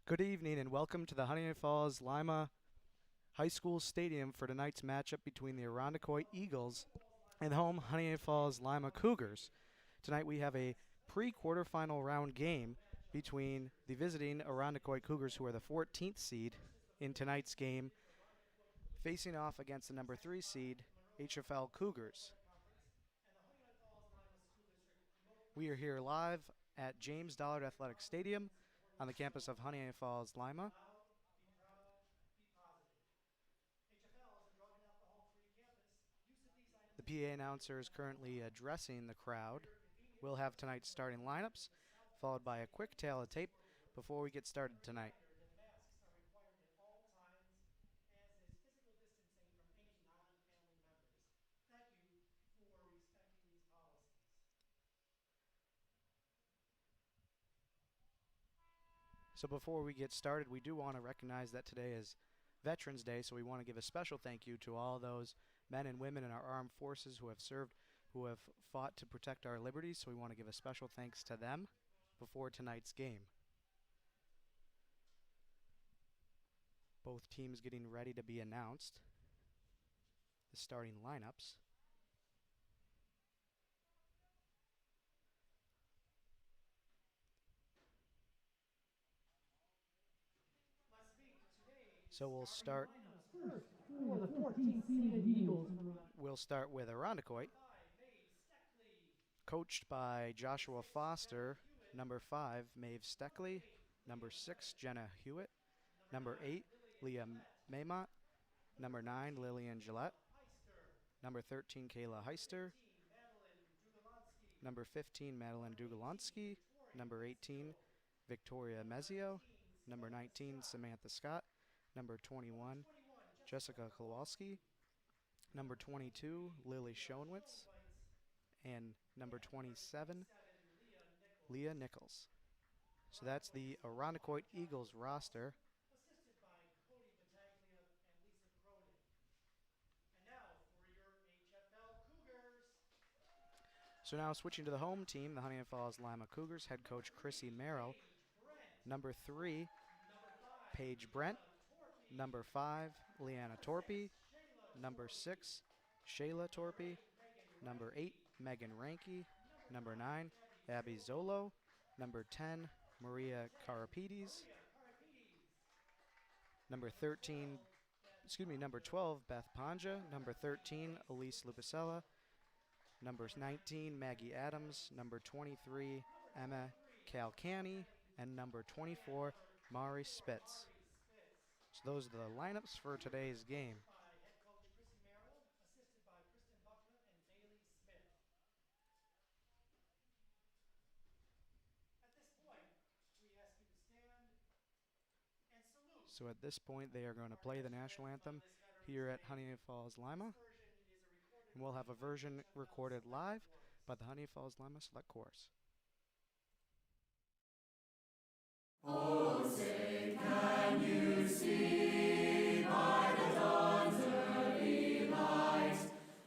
Good evening and welcome to the Falls-Lima High School Stadium for tonight's matchup between the Irondequoit Eagles and the home Falls-Lima Cougars. Tonight we have a pre-quarterfinal round game between the visiting Irondequoit Cougars, who are the 14th seed in tonight's game, facing off against the number 3 seed HFL Cougars. We are here live at James Dollard Athletic Stadium on the campus of Falls-Lima. The PA announcer is currently addressing the crowd. We'll have tonight's starting lineups, followed by a quick tale of tape before we get started tonight. So before we get started, we do want to recognize that today is Veterans Day, so we want to give a special thank you to all those men and women in our armed forces who have served, who have fought to protect our liberties, so we want to give a special thanks to them before tonight's game. Both teams getting ready to be announced. The starting lineups. So we'll start. First, for the 14th seeded Eagles. We'll start with Irondequoit, coached by Joshua Foster. Number 5, Maeve Steckley. Number 6, Jenna Hewitt. Number 8, Leah Maymont. Number 9, Lillian Gillette. Number 13, Kayla Heister. Number 15, Madeline Dugalonsky. Number 18, Victoria Mezio. Number 19, Samantha Scott. Number 21, Jessica Kowalski. Number 22, Lily Schoenwitz. And number 27, Leah Nichols. So that's the Irondequoit Eagles roster. So now switching to the home team, the Falls-Lima Cougars, head coach Chrissy Merrill. Number 3, Paige Brent. Number 5, Leanna Torpy. Number 6, Shayla Torpy. Number 8, Megan Ranke. Number 9, Abby Zolo. Number 10, Maria Karapides. Number 12, Beth Panja. Number 13, Elise Lupacella. Number 19, Maggie Adams. Number 23, Emma Calcani. And number 24, Mari Spitz. So those are the lineups for today's game. So at this point, they are going to play the national anthem here at Falls-Lima. And we'll have a version recorded live by the Falls-Lima Select Chorus. Oh, say, can you see by the dawn's early light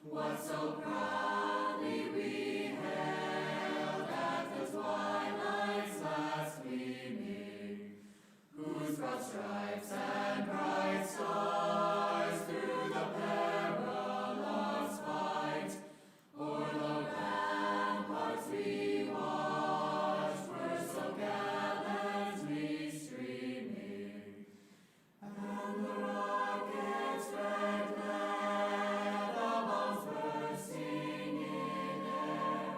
what so proudly we hailed at the twilight's last gleaming, whose broad stripes and bright stars through the perilous fight o'er the ramparts we watched were so gallantly streaming, and the rockets' red glare, the bombs bursting in air,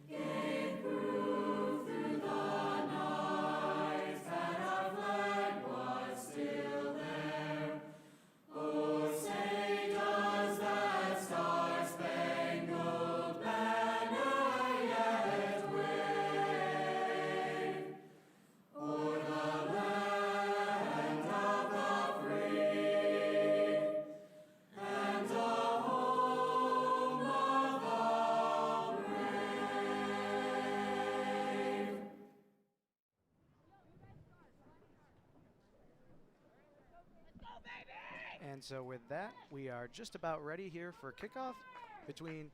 gave proof through the night that our flag was still there. Oh, say does that star-spangled banner yet wave o'er the land of the free and the home of the brave? And so with that, we are just about ready here for kickoff between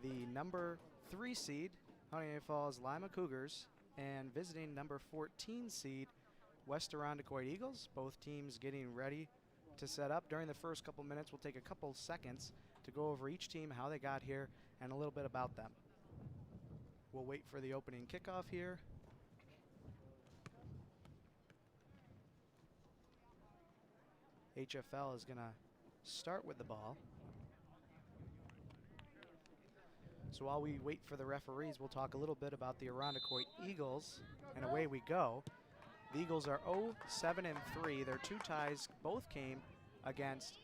the number 3 seed, Falls-Lima Cougars, and visiting number 14 seed, West Irondequoit Eagles. Both teams getting ready to set up. During the first couple minutes, we'll take a couple seconds to go over each team, how they got here, and a little bit about them. We'll wait for the opening kickoff here. HFL is going to start with the ball. So while we wait for the referees, we'll talk a little bit about the Irondequoit Eagles, and away we go. The Eagles are 0-7-3. Their two ties both came against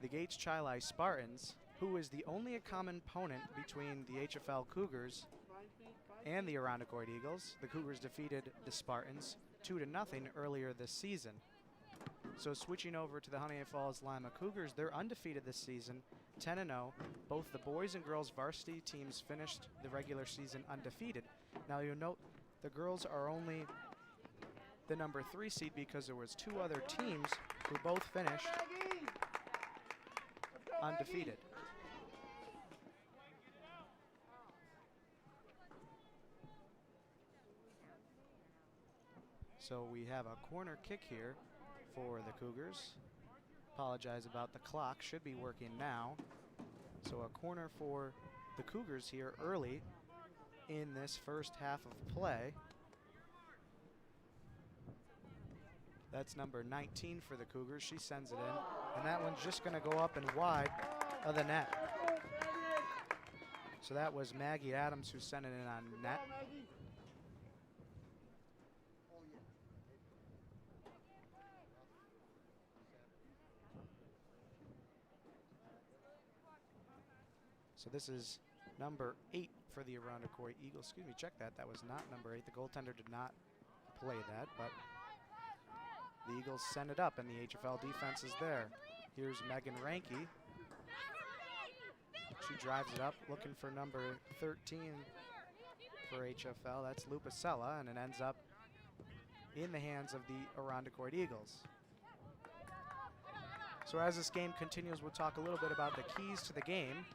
the Gates-Chili Spartans, who is the only common opponent between the HFL Cougars and the Irondequoit Eagles. The Cougars defeated the Spartans 2-0 earlier this season. So switching over to the Honeoye Falls-Lima Cougars, they're undefeated this season, 10-0. Both the boys and girls varsity teams finished the regular season undefeated. Now you'll note the girls are only the number 3 seed because there was 2 other teams who both finished undefeated. So we have a corner kick here for the Cougars. Apologize about the clock, should be working now. So a corner for the Cougars here early in this first half of play. That's number 19 for the Cougars. She sends it in, and that one's just going to go up and wide of the net. So that was Maggie Adams who sent it in on net. So this is number 8 for the Irondequoit Eagles. Excuse me, check that. That was not number 8. The goaltender did not play that, but the Eagles send it up, and the HFL defense is there. Here's Megan Ranke. She drives it up, looking for number 13 for HFL. That's Lupacella, and it ends up in the hands of the Irondequoit Eagles. So as this game continues, we'll talk a little bit about the keys to the game,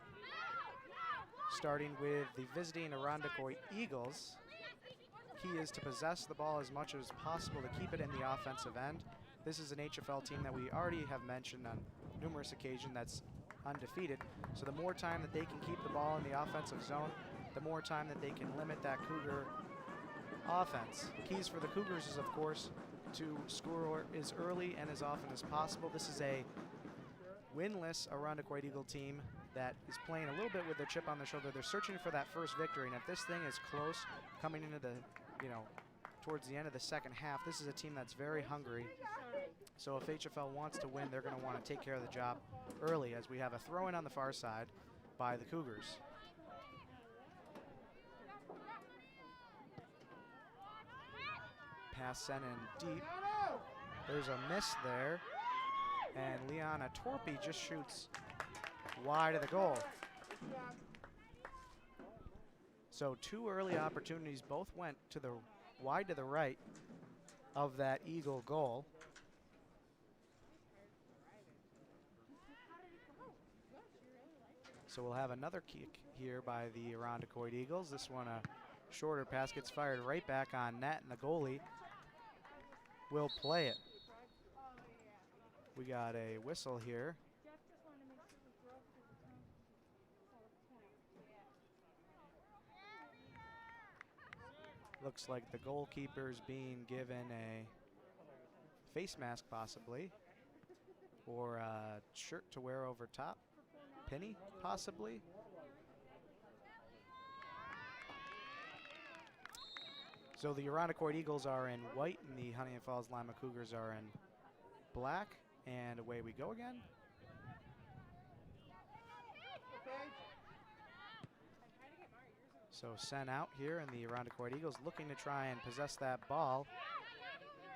starting with the visiting Irondequoit Eagles. Key is to possess the ball as much as possible to keep it in the offensive end. This is an HFL team that we already have mentioned on numerous occasions that's undefeated. So the more time that they can keep the ball in the offensive zone, the more time that they can limit that Cougar offense. Keys for the Cougars is, of course, to score as early and as often as possible. This is a winless Irondequoit Eagle team that is playing a little bit with their chip on their shoulder. They're searching for that first victory, and if this thing is close coming into the, towards the end of the second half, this is a team that's very hungry. So if HFL wants to win, they're going to want to take care of the job early, as we have a throw-in on the far side by the Cougars. Pass sent in deep. There's a miss there, and Liana Torpy just shoots wide of the goal. So 2 early opportunities, both went to the wide to the right of that Eagle goal. So we'll have another kick here by the Irondequoit Eagles. This one, a shorter pass, gets fired right back on net, and the goalie will play it. We got a whistle here. Looks like the goalkeeper's being given a face mask possibly, or a shirt to wear over top. Penny, possibly. So the Irondequoit Eagles are in white, and the Honeoye Falls-Lima Cougars are in black, and away we go again. So sent out here, and the Irondequoit Eagles looking to try and possess that ball,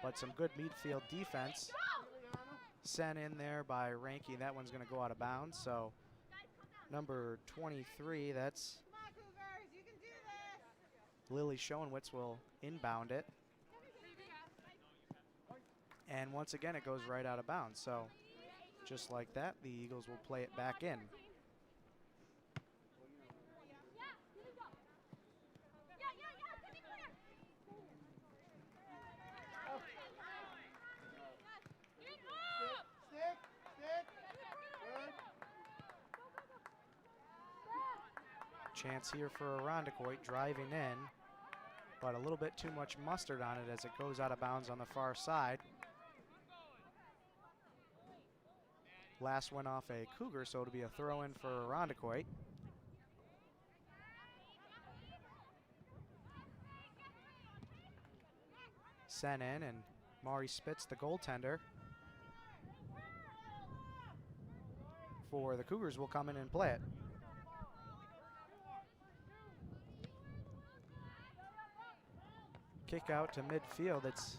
but some good midfield defense sent in there by Ranke. That one's going to go out of bounds. So number 23, that's Lily Schoenwitz, will inbound it. And once again, it goes right out of bounds. So just like that, the Eagles will play it back in. chance here for Irondequoit driving in, but a little bit too much mustard on it as it goes out of bounds on the far side. Last one off a Cougar, so it'll be a throw in for Irondequoit. Sent in, and Maury Spitz, the goaltender for the Cougars, will come in and play it. Kick out to midfield. It's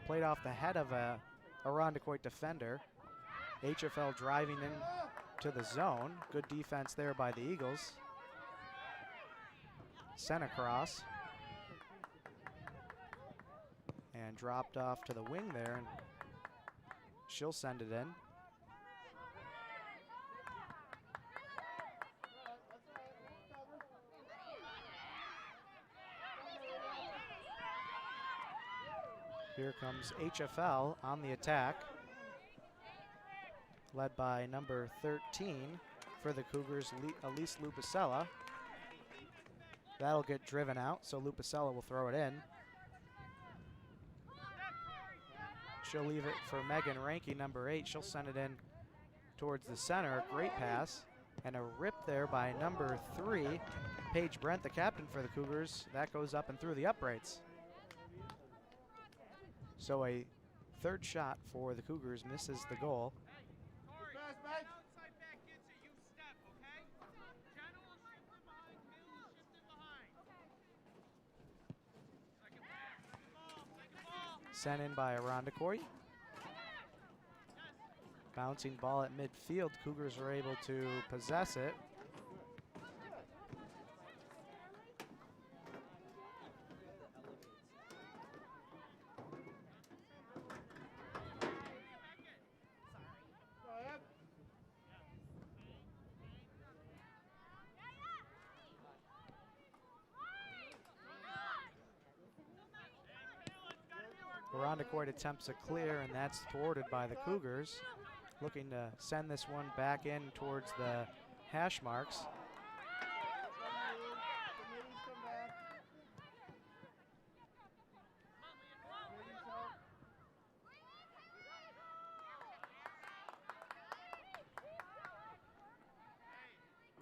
played off the head of a Irondequoit defender. HFL driving in to the zone. Good defense there by the Eagles. Sent across. And dropped off to the wing there, and she'll send it in. Here comes HFL on the attack, led by number 13 for the Cougars, Elise Lupacella. That'll get driven out, so Lupacella will throw it in. She'll leave it for Megan Ranke, number 8. She'll send it in towards the center. Great pass. And a rip there by number 3, Paige Brent, the captain for the Cougars. That goes up and through the uprights. So a third shot for the Cougars misses the goal. Sent in by Irondequoit. Bouncing ball at midfield. Cougars are able to possess it. Irondequoit attempts a clear, and that's thwarted by the Cougars. Looking to send this one back in towards the hash marks.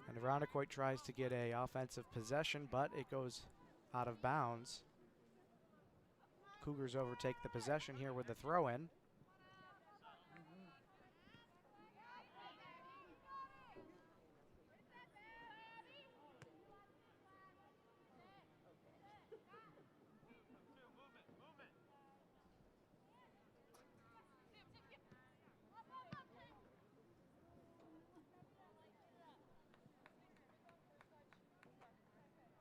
And Irondequoit tries to get an offensive possession, but it goes out of bounds. Cougars overtake the possession here with the throw-in.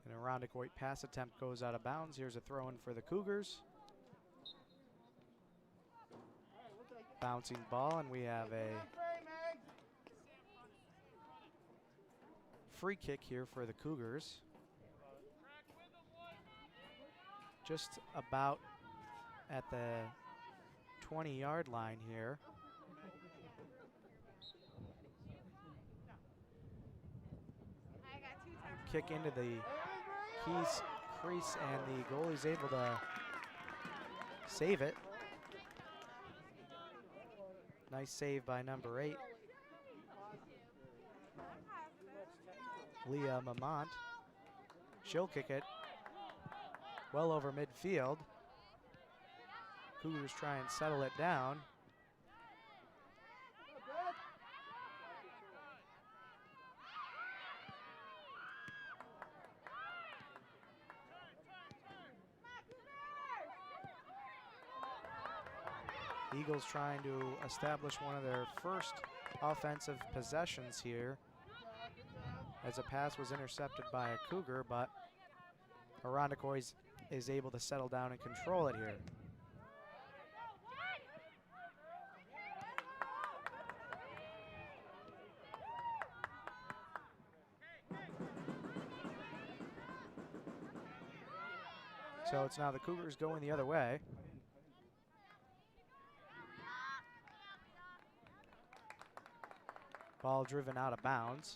An Irondequoit pass attempt goes out of bounds. Here's a throw-in for the Cougars. Bouncing ball, and we have a free kick here for the Cougars. Just about at the 20-yard line here. Kick into the crease, and the goalie's able to save it. Nice save by number 8, Leah Mamont. She'll kick it well over midfield. Cougars try and settle it down. Eagles trying to establish one of their first offensive possessions here, as a pass was intercepted by a Cougar, but Irondequoit is able to settle down and control it here. So it's now the Cougars going the other way. Ball driven out of bounds.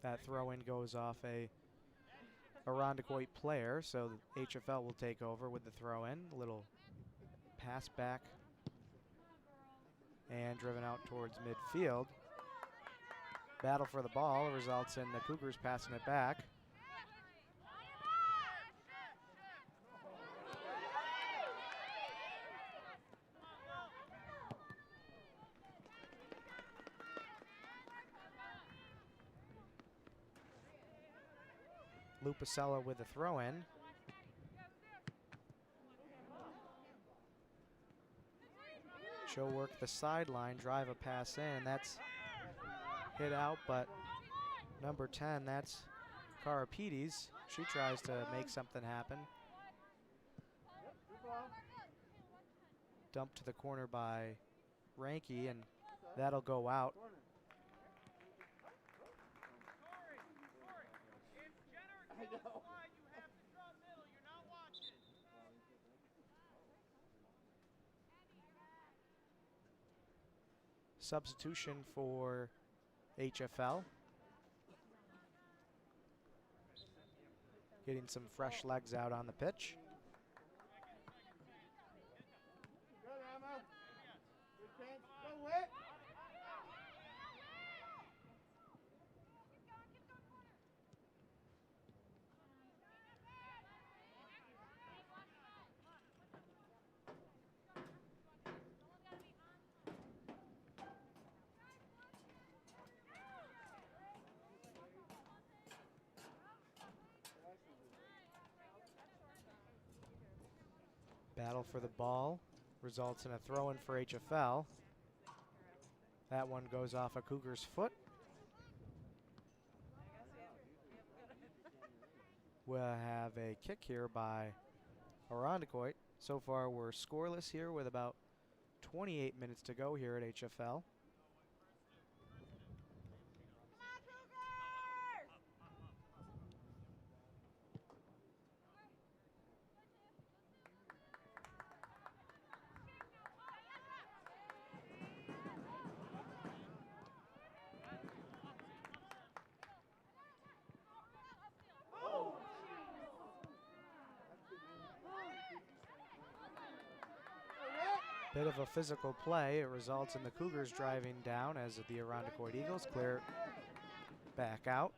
That throw-in goes off a Irondequoit player, so the HFL will take over with the throw-in. Little pass back and driven out towards midfield. Battle for the ball results in the Cougars passing it back. Lupacella with the throw-in. She'll work the sideline, drive a pass in. That's hit out, but number 10, that's Karapides. She tries to make something happen. Dumped to the corner by Ranke, and that'll go out. Substitution for HFL. Getting some fresh legs out on the pitch. Battle for the ball results in a throw-in for HFL. That one goes off a Cougar's foot. We'll have a kick here by Irondequoit. So far we're scoreless here with about 28 minutes to go here at HFL. Bit of a physical play. It results in the Cougars driving down as the Irondequoit Eagles clear back out.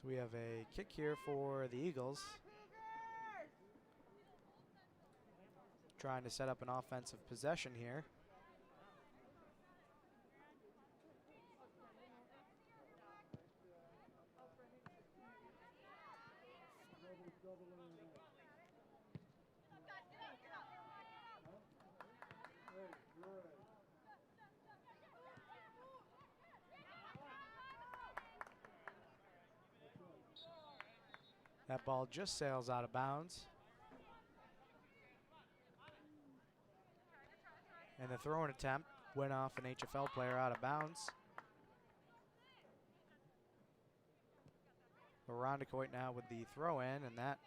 So we have a kick here for the Eagles. Trying to set up an offensive possession here. That ball just sails out of bounds. And the throwing attempt went off an HFL player out of bounds. Irondequoit now with the throw in, and that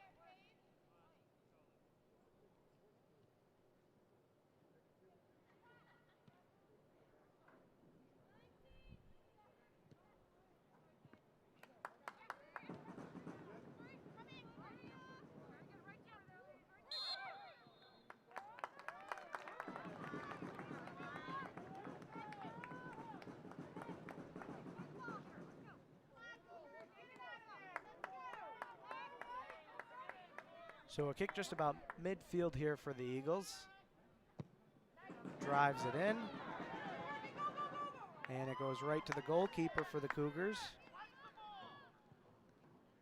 so a kick just about midfield here for the Eagles. Drives it in. And it goes right to the goalkeeper for the Cougars.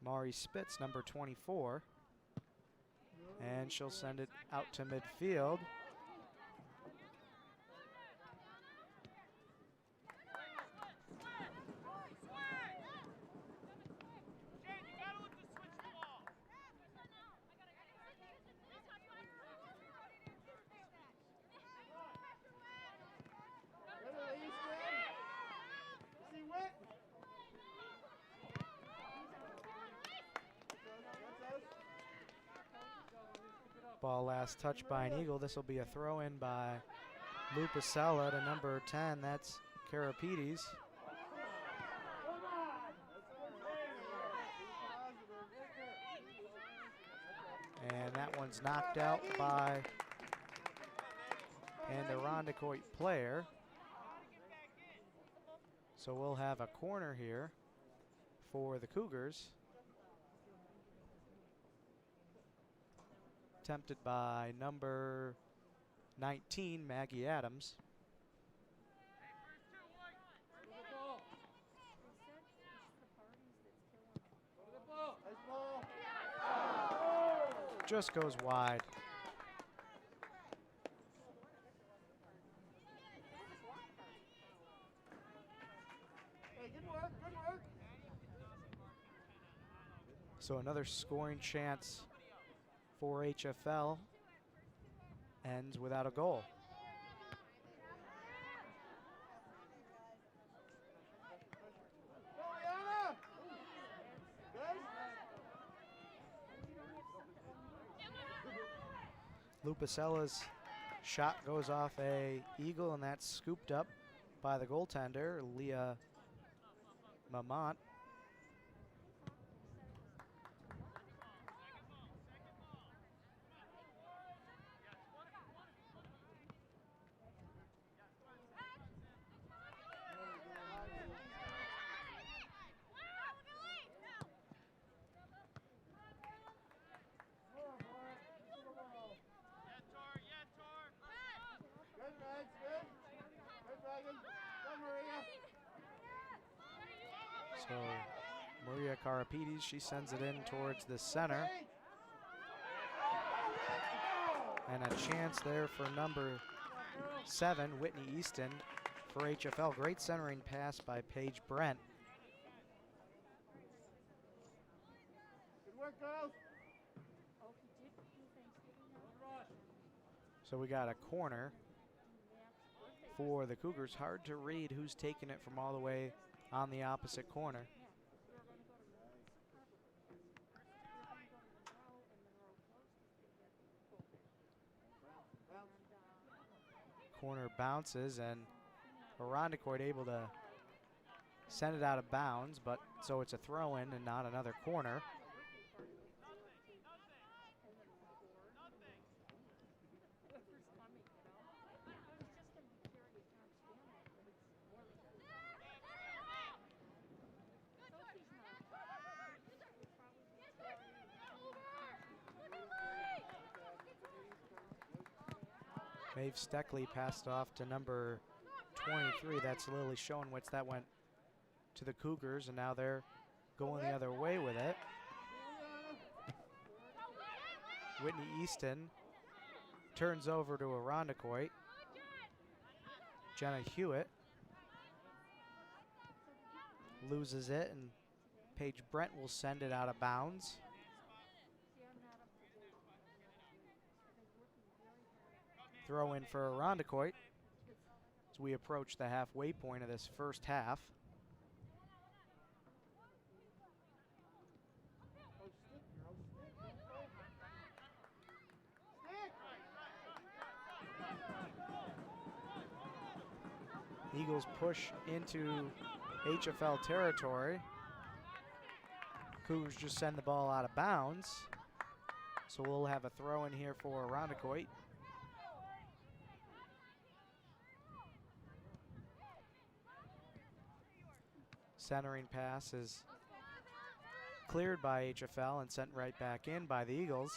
Mari Spitz, number 24. And she'll send it out to midfield. Ball last touched by an Eagle. This will be a throw in by Lupacella to number 10. That's Karapides. And that one's knocked out by an Irondequoit player. So we'll have a corner here for the Cougars. Attempted by number 19, Maggie Adams. Just goes wide. So another scoring chance for HFL ends without a goal. Lupacella's shot goes off a Eagle, and that's scooped up by the goaltender, Leah Mamont. So Maria Karapides, she sends it in towards the center. And a chance there for number 7, Whitney Easton, for HFL. Great centering pass by Paige Brent. Good work, girls. So we got a corner for the Cougars. Hard to read who's taking it from all the way on the opposite corner. Corner bounces, and Irondequoit able to send it out of bounds, but so it's a throw in and not another corner. Maeve Steckley passed off to number 23. That's Lily Schoenwitz. That went to the Cougars, and now they're going the other way with it. Whitney Easton turns over to Irondequoit. Jenna Hewitt loses it, and Paige Brent will send it out of bounds. Throw in for Irondequoit as we approach the halfway point of this first half. Eagles push into HFL territory. Cougars just send the ball out of bounds. So we'll have a throw in here for Irondequoit. Centering pass is cleared by HFL and sent right back in by the Eagles.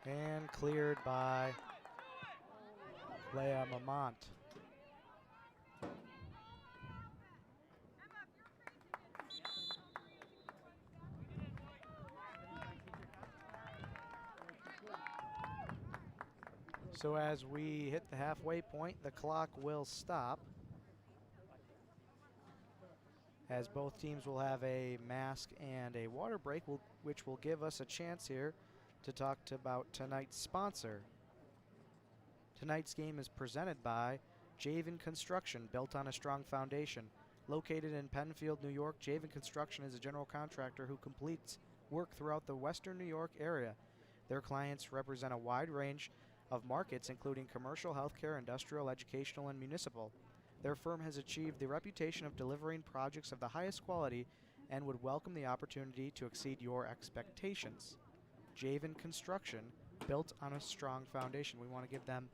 And cleared by Leah Mamont. So as we hit the halfway point, the clock will stop as both teams will have a mask and a water break, which will give us a chance here to talk about tonight's sponsor. Tonight's game is presented by Javen Construction, built on a strong foundation. Located in Penfield, New York, Javen Construction is a general contractor who completes work throughout the Western New York area. Their clients represent a wide range of markets, including commercial, healthcare, industrial, educational, and municipal. Their firm has achieved the reputation of delivering projects of the highest quality and would welcome the opportunity to exceed your expectations. Javen Construction, built on a strong foundation. We want to give them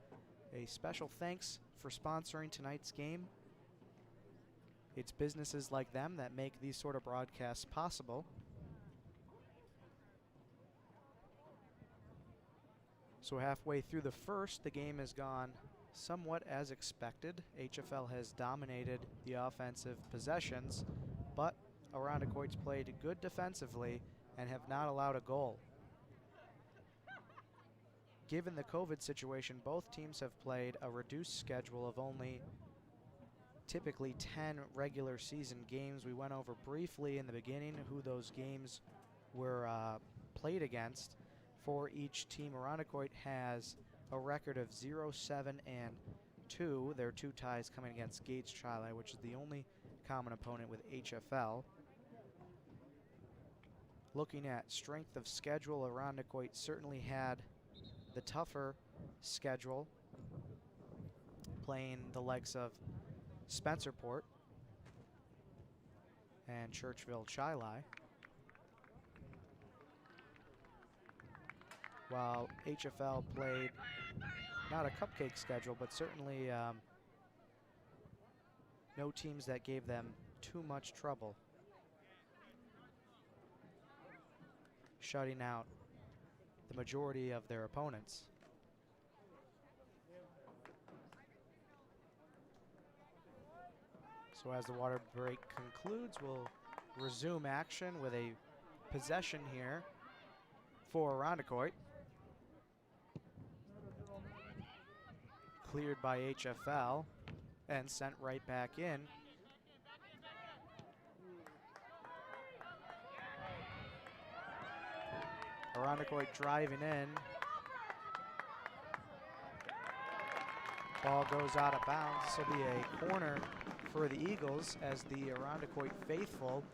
a special thanks for sponsoring tonight's game. It's businesses like them that make these sort of broadcasts possible. So halfway through the first, the game has gone somewhat as expected. HFL has dominated the offensive possessions, but Irondequoit's played good defensively and have not allowed a goal. Given the COVID situation, both teams have played a reduced schedule of only typically 10 regular season games. We went over briefly in the beginning who those games were played against. For each team, Irondequoit has a record of 0-7-2. There are 2 ties coming against Gates Chile, which is the only common opponent with HFL. Looking at strength of schedule, Irondequoit certainly had the tougher schedule, playing the likes of Spencerport and Churchville Chili, while HFL played not a cupcake schedule, but certainly no teams that gave them too much trouble, shutting out the majority of their opponents. So as the water break concludes, we'll resume action with a possession here for Irondequoit. Cleared by HFL and sent right back in. Irondequoit driving in. Ball goes out of bounds. This will be a corner for the Eagles as the Irondequoit faithful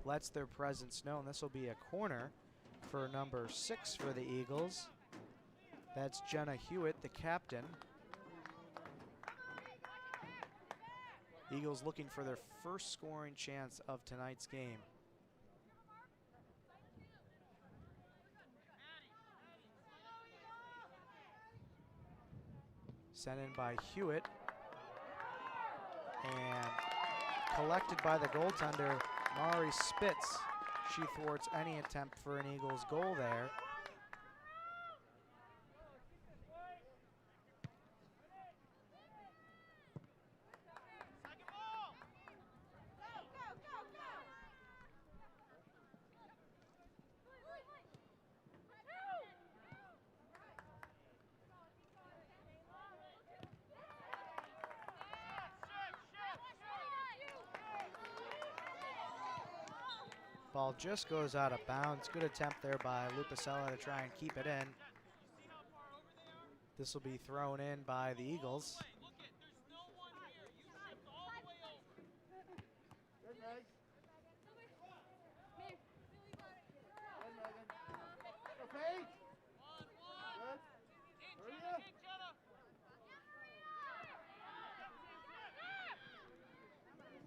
lets their presence known. This will be a corner for number 6 for the Eagles. That's Jenna Hewitt, the captain. Eagles looking for their first scoring chance of tonight's game. Sent in by Hewitt and collected by the goaltender, Mari Spitz. She thwarts any attempt for an Eagles goal there. Ball just goes out of bounds. Good attempt there by Lupacella to try and keep it in. This will be thrown in by the Eagles.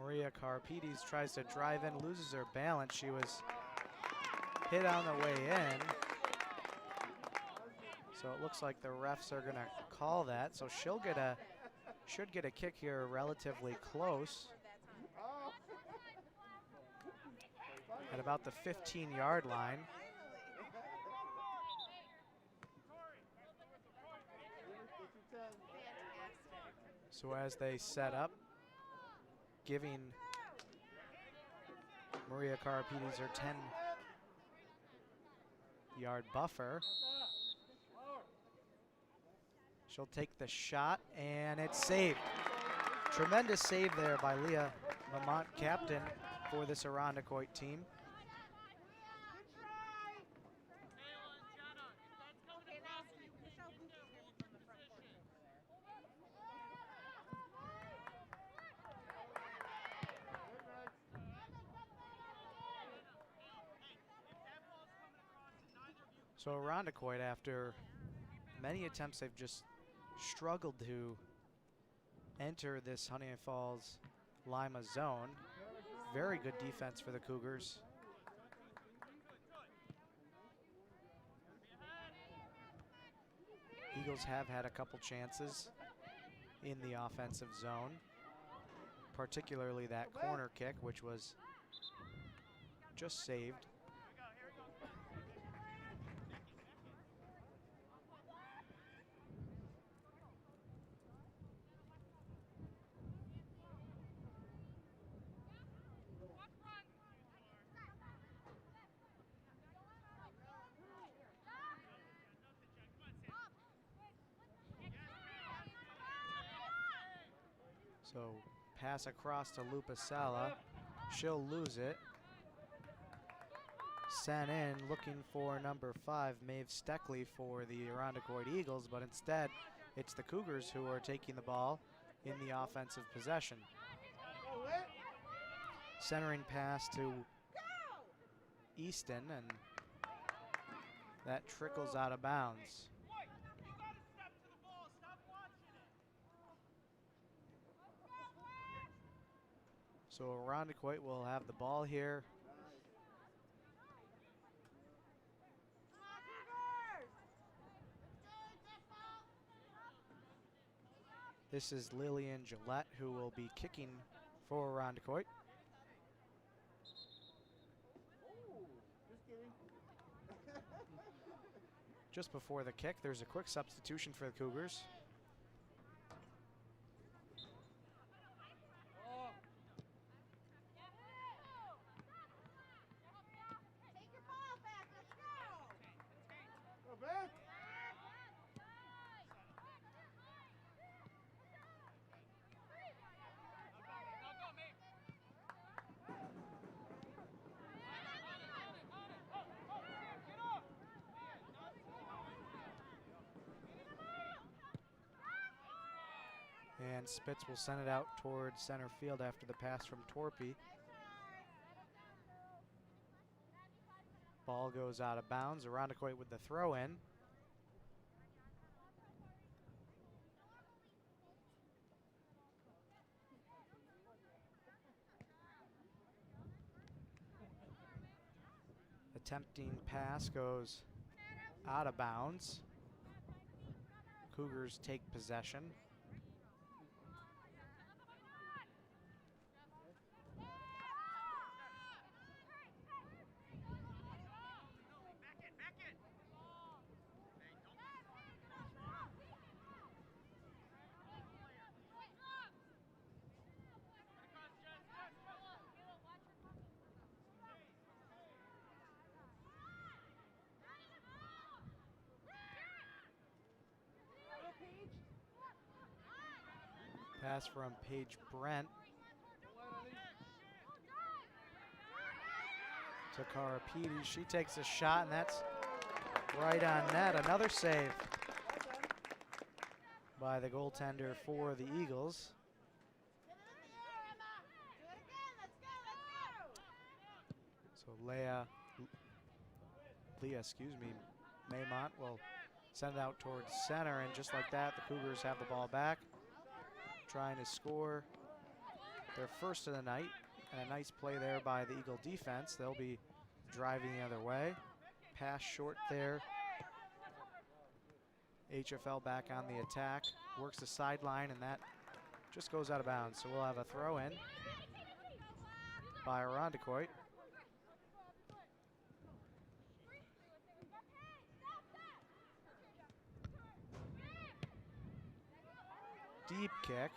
Maria Carpides tries to drive in, loses her balance. She was hit on the way in. So it looks like the refs are gonna call that. So she'll get should get a kick here relatively close. At about the 15-yard line. So as they set up, giving Maria Carpides her 10-yard buffer. She'll take the shot, and it's saved. Tremendous save there by Leah Lamont, captain, for this Irondequoit team. So Irondequoit, after many attempts, they've just struggled to enter this Honeoye Falls-Lima zone. Very good defense for the Cougars. Eagles have had a couple chances in the offensive zone, particularly that corner kick, which was just saved. So pass across to Lupasella. She'll lose it. Sent in, looking for number 5, Maeve Steckley for the Irondequoit Eagles, but instead it's the Cougars who are taking the ball in the offensive possession. Centering pass to Easton, and that trickles out of bounds. So Irondequoit will have the ball here. This is Lillian Gillette, who will be kicking for Irondequoit. Just before the kick, there's a quick substitution for the Cougars. And Spitz will send it out towards center field after the pass from Torpy. Ball goes out of bounds. Irondequoit with the throw in. Attempting pass goes out of bounds. Cougars take possession. Pass from Paige Brent to Cara Petey. She takes a shot, and that's right on net. Another save by the goaltender for the Eagles. So Leah, Maymont will send it out towards center, and just like that, the Cougars have the ball back, trying to score their first of the night, and a nice play there by the Eagle defense. They'll be driving the other way. Pass short there. HFL back on the attack, works the sideline, and that just goes out of bounds. So we'll have a throw in by Irondequoit. Deep kick,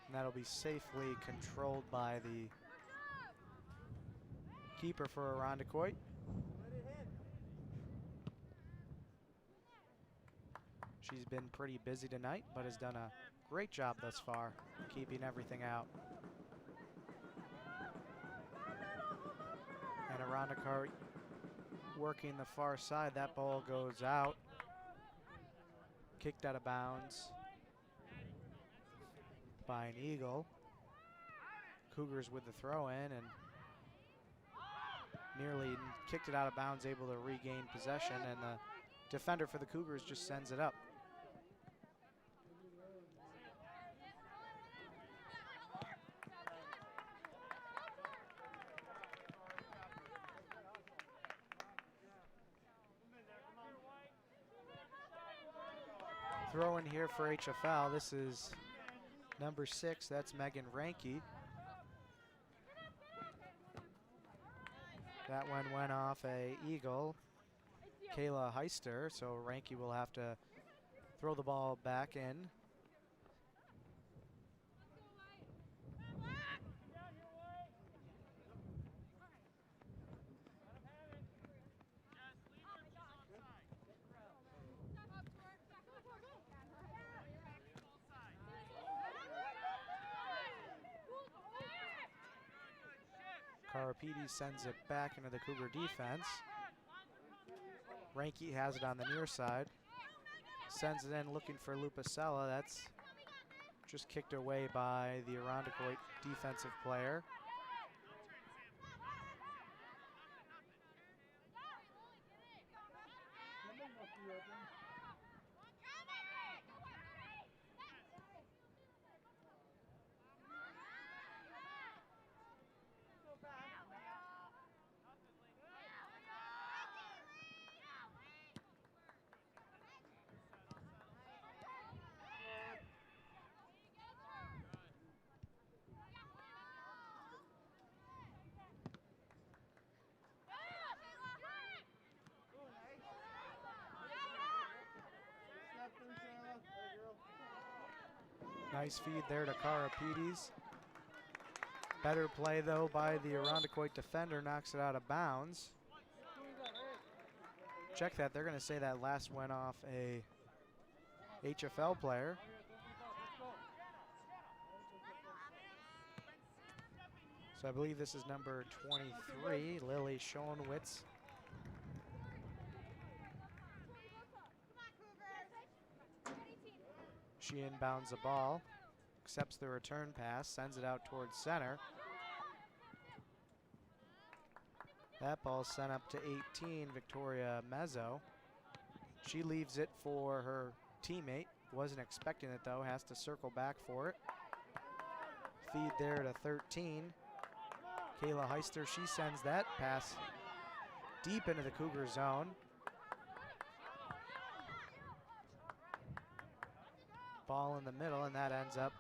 and that'll be safely controlled by the keeper for Irondequoit. She's been pretty busy tonight, but has done a great job thus far, keeping everything out. Irondequoit working the far side. That ball goes out. Kicked out of bounds by an Eagle. Cougars with the throw in and nearly kicked it out of bounds, able to regain possession, and the defender for the Cougars just sends it up. Throw in here for HFL. This is number 6. That's Megan Ranke. That one went off a Eagle, Kayla Heister, so Ranke will have to throw the ball back in. Karapidi sends it back into the Cougar defense. Ranke has it on the near side. Sends it in looking for Lupacella. That's just kicked away by the Irondequoit defensive player. Nice feed there to Karapides. Better play though by the Irondequoit defender, knocks it out of bounds. Check that, they're gonna say that last went off a HFL player. So I believe this is number 23, Lily Schoenwitz. She inbounds the ball, accepts the return pass, sends it out towards center. That ball sent up to 18, Victoria Mezzo. She leaves it for her teammate. Wasn't expecting it though, has to circle back for it. Feed there to 13. Kayla Heister, she sends that pass deep into the Cougar zone. Ball in the middle, and that ends up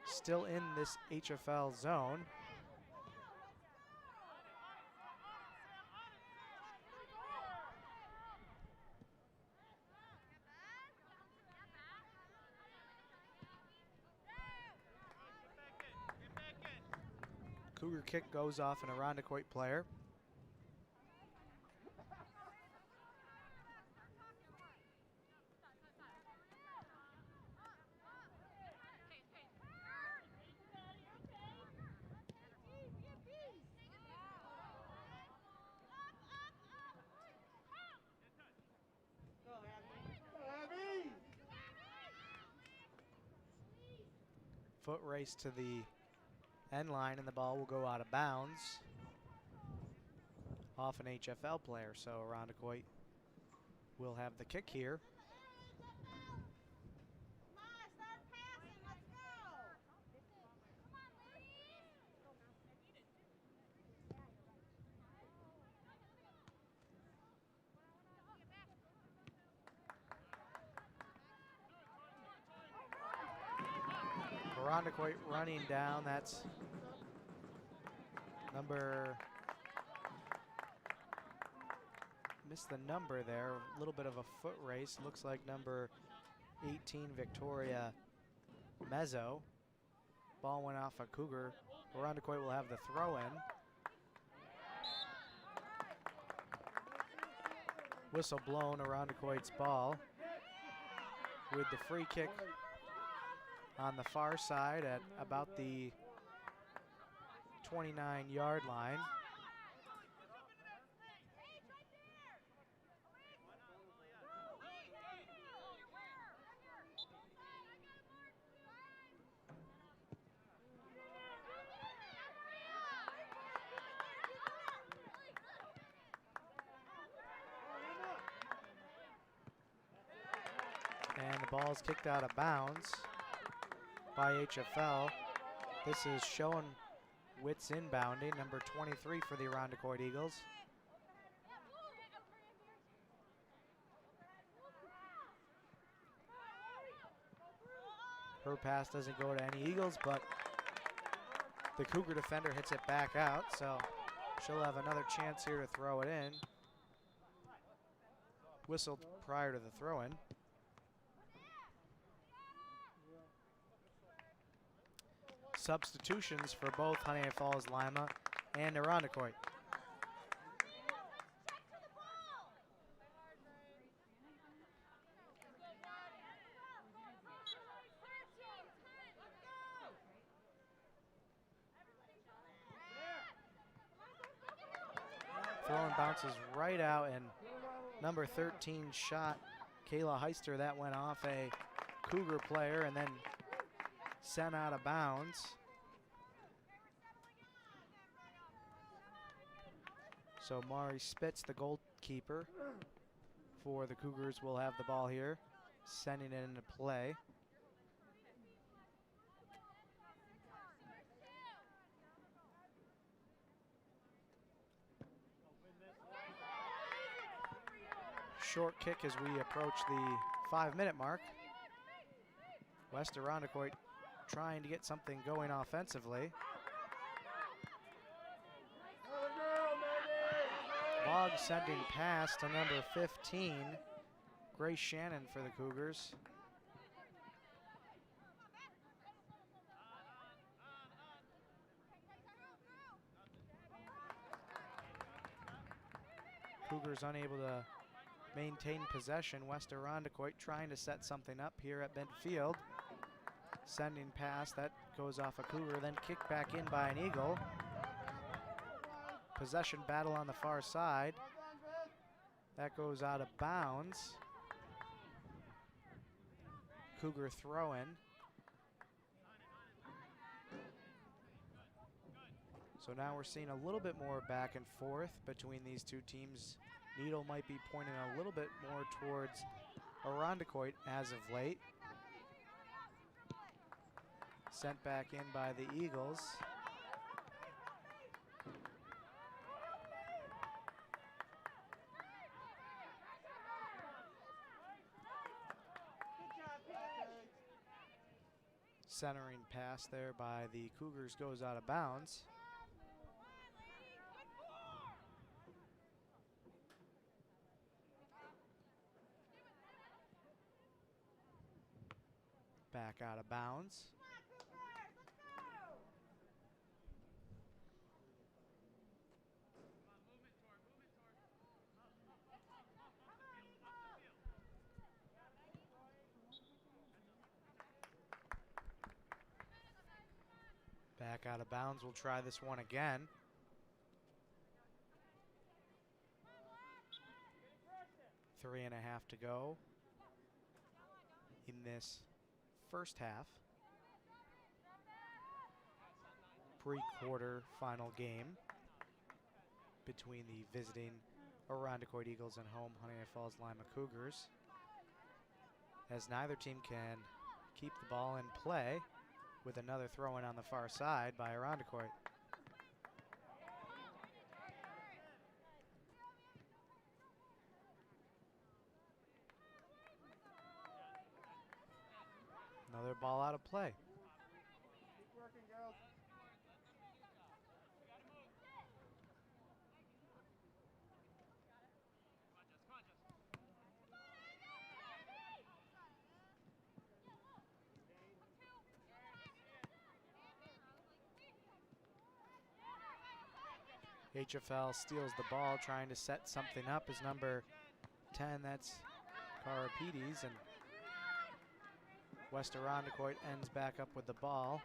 still in this HFL zone. Cougar kick goes off an Irondequoit player. Foot race to the end line, and the ball will go out of bounds off an HFL player. So Irondequoit will have the kick here. Irondequoit running down, that's number, missed the number there, a little bit of a foot race. Looks like number 18, Victoria Mezzo. Ball went off a Cougar. Irondequoit will have the throw in. Whistle blown, Irondequoit's ball. With the free kick on the far side at about the 29-yard line. ball is kicked out of bounds by HFL. This is Sean Witz inbounding, number 23 for the Irondequoit Eagles. Her pass doesn't go to any Eagles, but the Cougar defender hits it back out, so she'll have another chance here to throw it in. Whistled prior to the throw-in. Substitutions for both Honeoye Falls-Lima and Irondequoit. Throwing bounces right out, and number 13 shot Kayla Heister. That went off a Cougar player and then sent out of bounds. So Mari Spitz, the goalkeeper for the Cougars, will have the ball here, sending it into play. Short kick as we approach the 5-minute mark. West Irondequoit trying to get something going offensively. Boggs sending pass to number 15, Grace Shannon for the Cougars. Cougars unable to maintain possession. West Irondequoit trying to set something up here at midfield. Sending pass, that goes off a Cougar, then kicked back in by an Eagle. Possession battle on the far side. That goes out of bounds. Cougar throw in. So now we're seeing a little bit more back and forth between these two teams. Needle might be pointing a little bit more towards Irondequoit as of late. Sent back in by the Eagles. Centering pass there by the Cougars goes out of bounds. Back out of bounds. Back out of bounds. We'll try this one again. Three and a half to go in this first half. Pre-quarter final game between the visiting Irondequoit Eagles and home Honeoye Falls-Lima Cougars, as neither team can keep the ball in play, with another throw-in on the far side by Irondequoit. Another ball out of play. Keep working, girls. HFL steals the ball, trying to set something up, is number 10, that's Karapides, and West Irondequoit ends back up with the ball,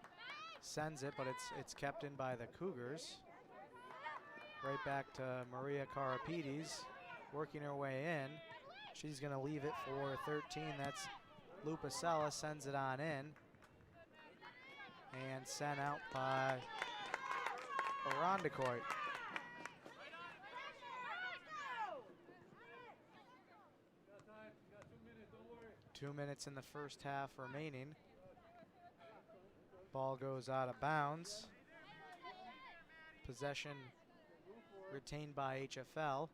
sends it, but it's kept in by the Cougars. Right back to Maria Karapides, working her way in. She's gonna leave it for 13, that's Lupacella, sends it on in, and sent out by Irondequoit. 2 minutes in the first half remaining. Ball goes out of bounds. Possession retained by HFL.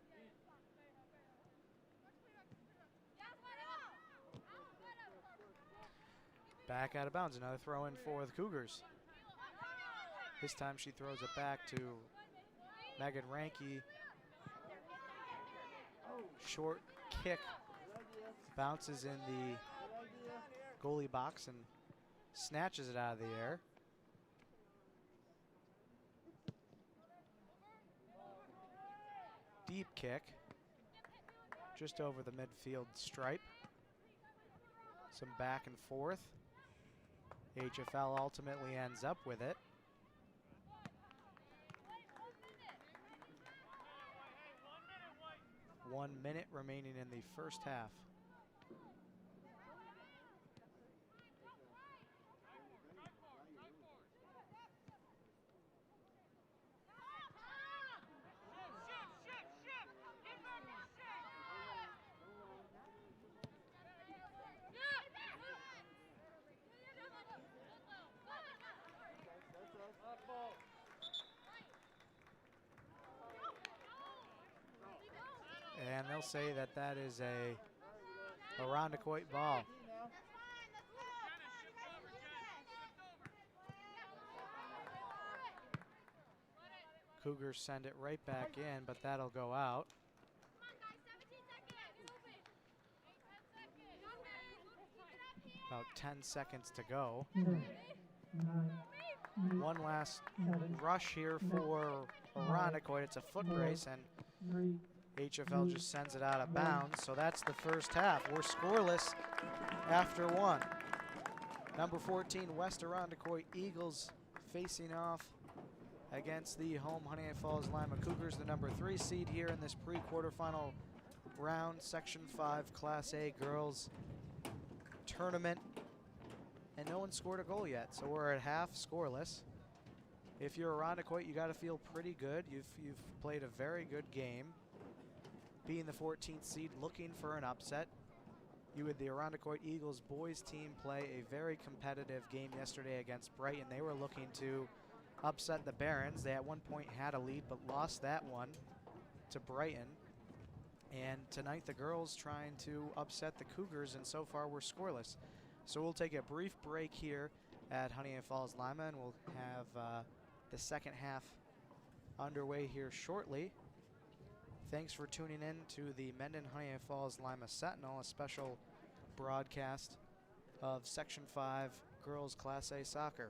Back out of bounds, another throw in for the Cougars. This time she throws it back to Megan Ranke. Short kick bounces in the goalie box and snatches it out of the air. Deep kick, just over the midfield stripe. Some back and forth. HFL ultimately ends up with it. One minute remaining in the first half. And they'll say that that is a Irondequoit ball. Cougars send it right back in, but that'll go out. About 10 seconds to go. 10, 9, One last 7, rush here for Irondequoit. It's a foot race, and 3, HFL just sends it out of bounds. So that's the first half. We're scoreless after one. Number 14, West Irondequoit Eagles facing off against the home Honeoye Falls-Lima Cougars, the number 3 seed here in this pre-quarterfinal round, Section 5 Class A girls tournament. And no one scored a goal yet, so we're at half scoreless. If you're Irondequoit, you got to feel pretty good. You've played a very good game, being the 14th seed, looking for an upset. You had the Irondequoit Eagles boys team play a very competitive game yesterday against Brighton. They were looking to upset the Barons. They at one point had a lead but lost that one to Brighton. And tonight the girls trying to upset the Cougars, and so far we're scoreless. So we'll take a brief break here at Honeoye Falls-Lima, and we'll have the second half underway here shortly. Thanks for tuning in to the Mendon-Honeoye Falls-Lima Sentinel, a special broadcast of Section 5 Girls Class A Soccer.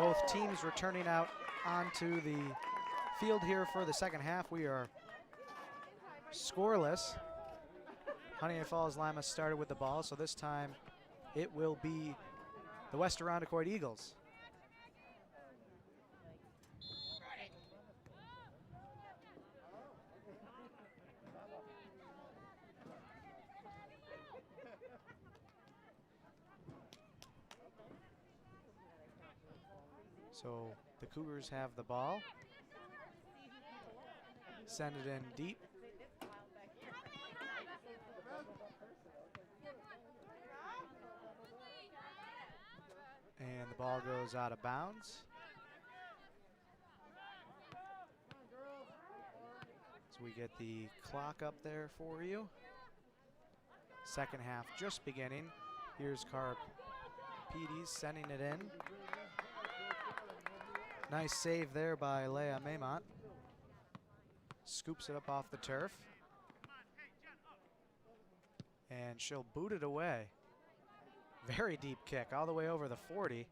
Both teams returning out onto the field here for the second half. We are scoreless. Honeoye Falls-Lima started with the ball, so this time it will be the West Irondequoit Eagles. So the Cougars have the ball. Send it in deep. And the ball goes out of bounds. So we get the clock up there for you. Second half just beginning. Here's Carpedes sending it in. Nice save there by Leah Maymont. Scoops it up off the turf. And she'll boot it away. Very deep kick, all the way over the 40.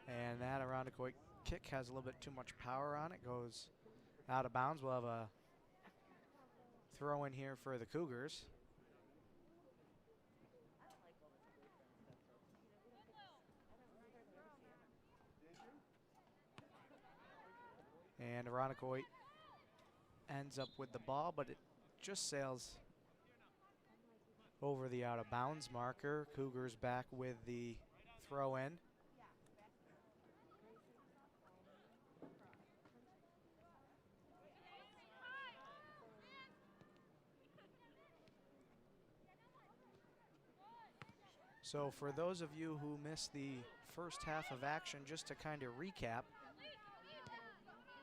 And that Irondequoit kick has a little bit too much power on it. Goes out of bounds. We'll have a throw in here for the Cougars. And Irondequoit ends up with the ball, but it just sails over the out of bounds marker. Cougars back with the throw in. So for those of you who missed the first half of action, just to kind of recap,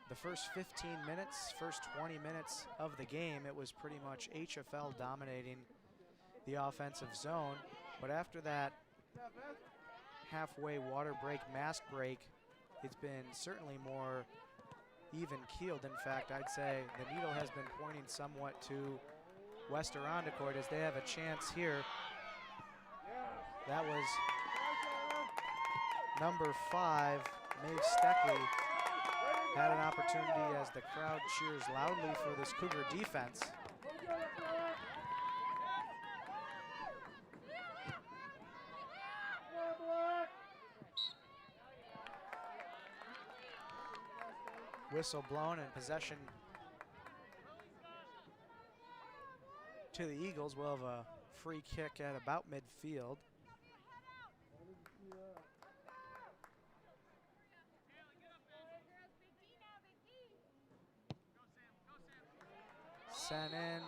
the first 15 minutes, first 20 minutes of the game, it was pretty much HFL dominating the offensive zone. But after that halfway water break, mask break, it's been certainly more even keeled. In fact, I'd say the needle has been pointing somewhat to West Irondequoit as they have a chance here. That was number 5, Maeve Steckley, had an opportunity as the crowd cheers loudly for this Cougar defense. Whistle blown and possession to the Eagles. We'll have a free kick at about midfield. Sent in,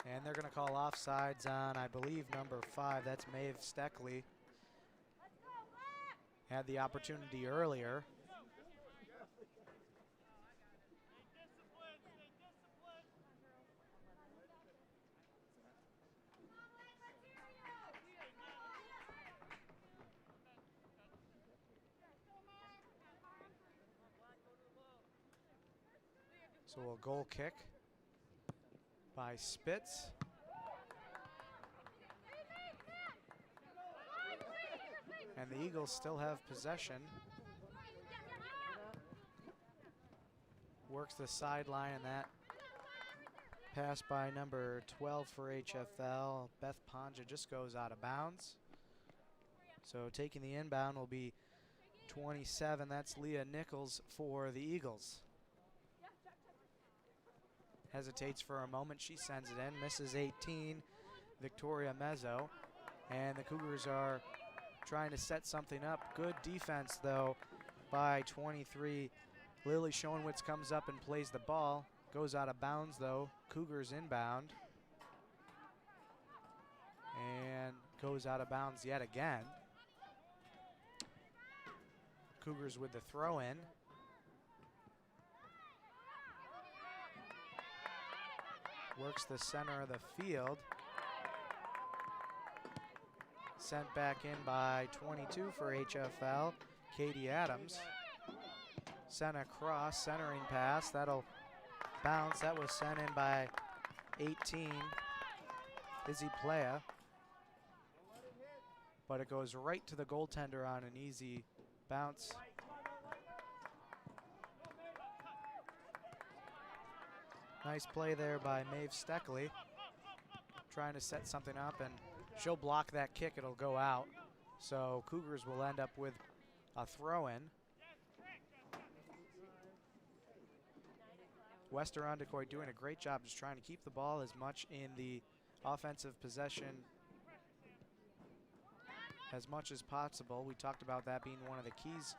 and they're going to call offsides on, I believe, number 5. That's Maeve Steckley. Had the opportunity earlier. So a goal kick by Spitz. And the Eagles still have possession. Works the sideline, and that pass by number 12 for HFL, Beth Ponja, just goes out of bounds. So taking the inbound will be 27. That's Leah Nichols for the Eagles. Hesitates for a moment, she sends it in, misses 18, Victoria Mezzo. And the Cougars are trying to set something up. Good defense, though, by 23. Lily Schoenwitz comes up and plays the ball. Goes out of bounds, though. Cougars inbound. And goes out of bounds yet again. Cougars with the throw in. Works the center of the field. Sent back in by 22 for HFL, Katie Adams. Sent across, centering pass, that'll bounce. That was sent in by 18, Izzy Playa. but it goes right to the goaltender on an easy bounce. Nice play there by Maeve Steckley, trying to set something up, and she'll block that kick. It'll go out. So Cougars will end up with a throw-in. West Irondequoit doing a great job just trying to keep the ball as much in the offensive possession as much as possible. We talked about that being one of the keys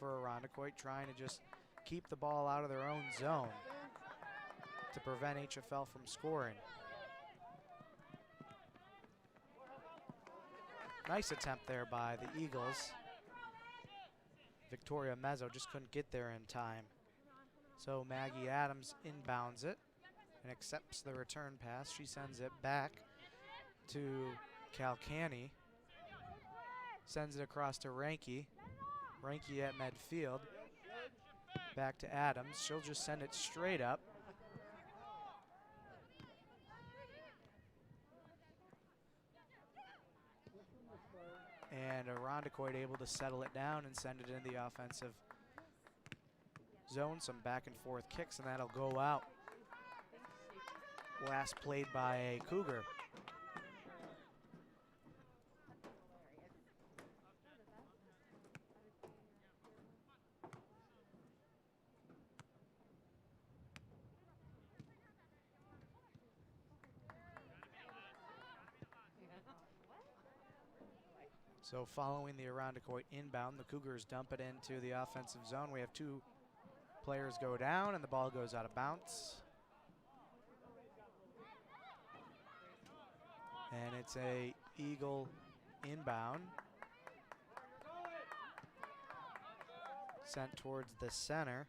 for Irondequoit, trying to just keep the ball out of their own zone to prevent HFL from scoring. Nice attempt there by the Eagles. Victoria Mezzo just couldn't get there in time. So Maggie Adams inbounds it and accepts the return pass. She sends it back to Calcani. Sends it across to Ranke. Ranke at midfield. Back to Adams. She'll just send it straight up. And Irondequoit able to settle it down and send it in the offensive zone. Some back and forth kicks, and that'll go out. Last played by a Cougar. So following the Irondequoit inbound, the Cougars dump it into the offensive zone. We have two players go down and the ball goes out of bounds. And it's a Eagle inbound. Sent towards the center.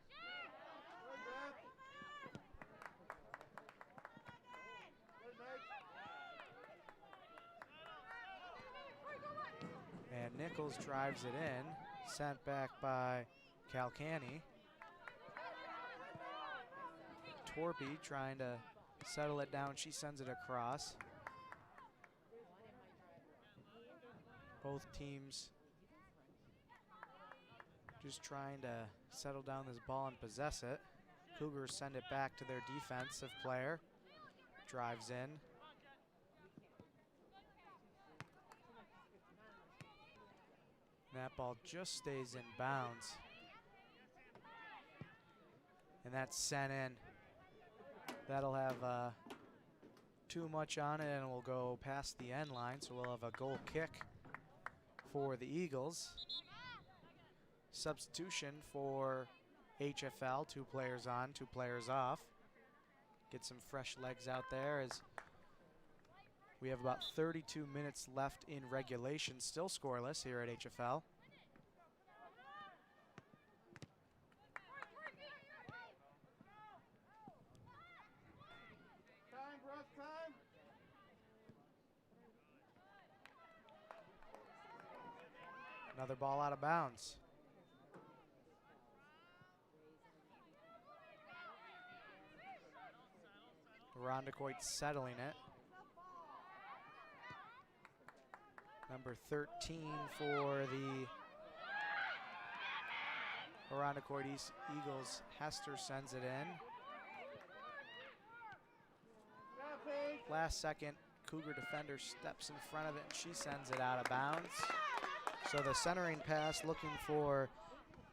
And Nichols drives it in, sent back by Calcani. Torpy trying to settle it down, she sends it across. Both teams just trying to settle down this ball and possess it. Cougars send it back to their defensive player. Drives in. That ball just stays in bounds. And that's sent in. That'll have too much on it and will go past the end line, so we'll have a goal kick for the Eagles. Substitution for HFL, 2 players on, 2 players off. Get some fresh legs out there as we have about 32 minutes left in regulation, still scoreless here at HFL. Time, Brooke, time. Another ball out of bounds. Irondequoit settling it. Number 13 for the Irondequoit Eagles, Hester, sends it in. Last second, Cougar defender steps in front of it and she sends it out of bounds. So the centering pass looking for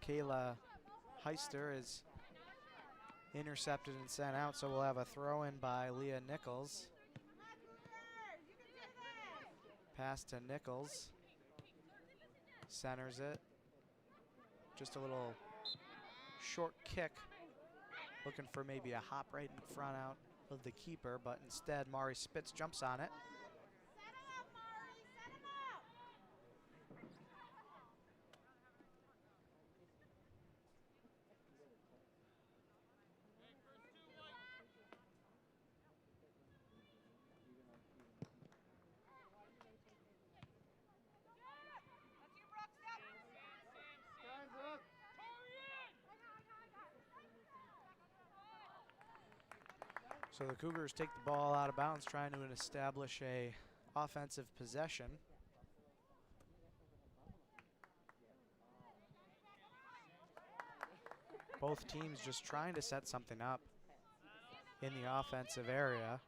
Kayla Heister is intercepted and sent out, so we'll have a throw in by Leah Nichols. Pass to Nichols. Centers it. Just a little short kick. Looking for maybe a hop right in front out of the keeper, but instead Mari Spitz jumps on it. Time, Brooke. So the Cougars take the ball out of bounds, trying to establish a offensive possession. Both teams just trying to set something up in the offensive area.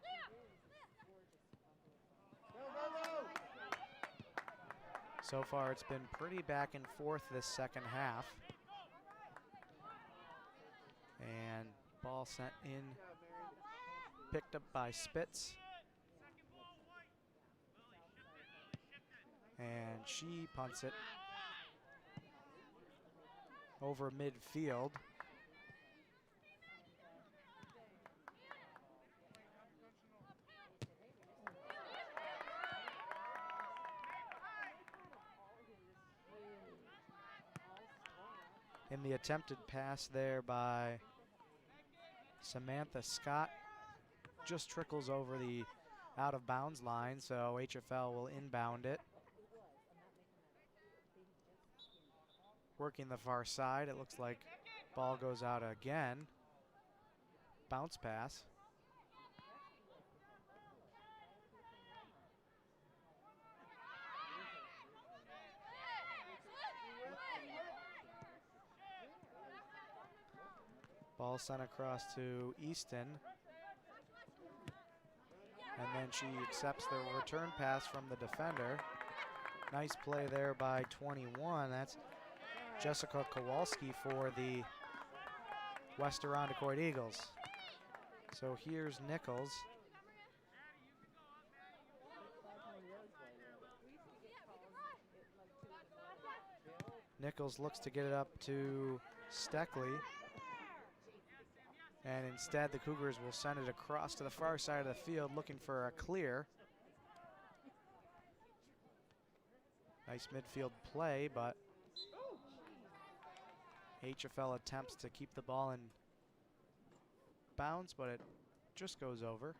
So far, it's been pretty back and forth this second half. And ball sent in, picked up by Spitz. And she punts it over midfield. In the attempted pass there by Samantha Scott, just trickles over the out of bounds line, so HFL will inbound it. Working the far side, it looks like ball goes out again. Bounce pass. Ball sent across to Easton. And then she accepts the return pass from the defender. Nice play there by 21. That's Jessica Kowalski for the West Irondequoit Eagles. So here's Nichols. Nichols looks to get it up to Steckley. And instead, the Cougars will send it across to the far side of the field, looking for a clear. Nice midfield play, but HFL attempts to keep the ball in bounds, but it just goes over.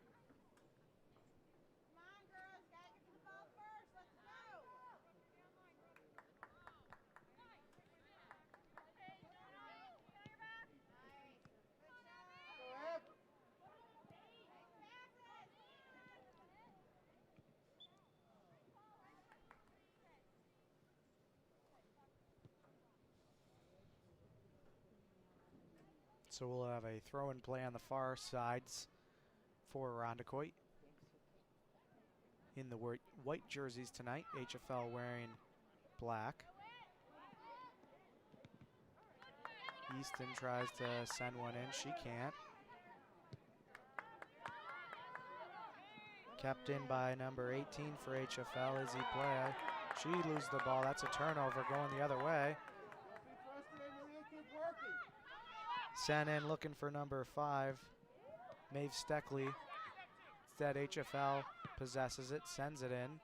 So we'll have a throw and play on the far sides for Irondequoit. In the white jerseys tonight, HFL wearing black. Easton tries to send one in, she can't. Kept in by number 18 for HFL, Izzy Play. She loses the ball, that's a turnover going the other way. Sent in looking for number 5, Maeve Steckley. Instead, HFL possesses it, sends it in.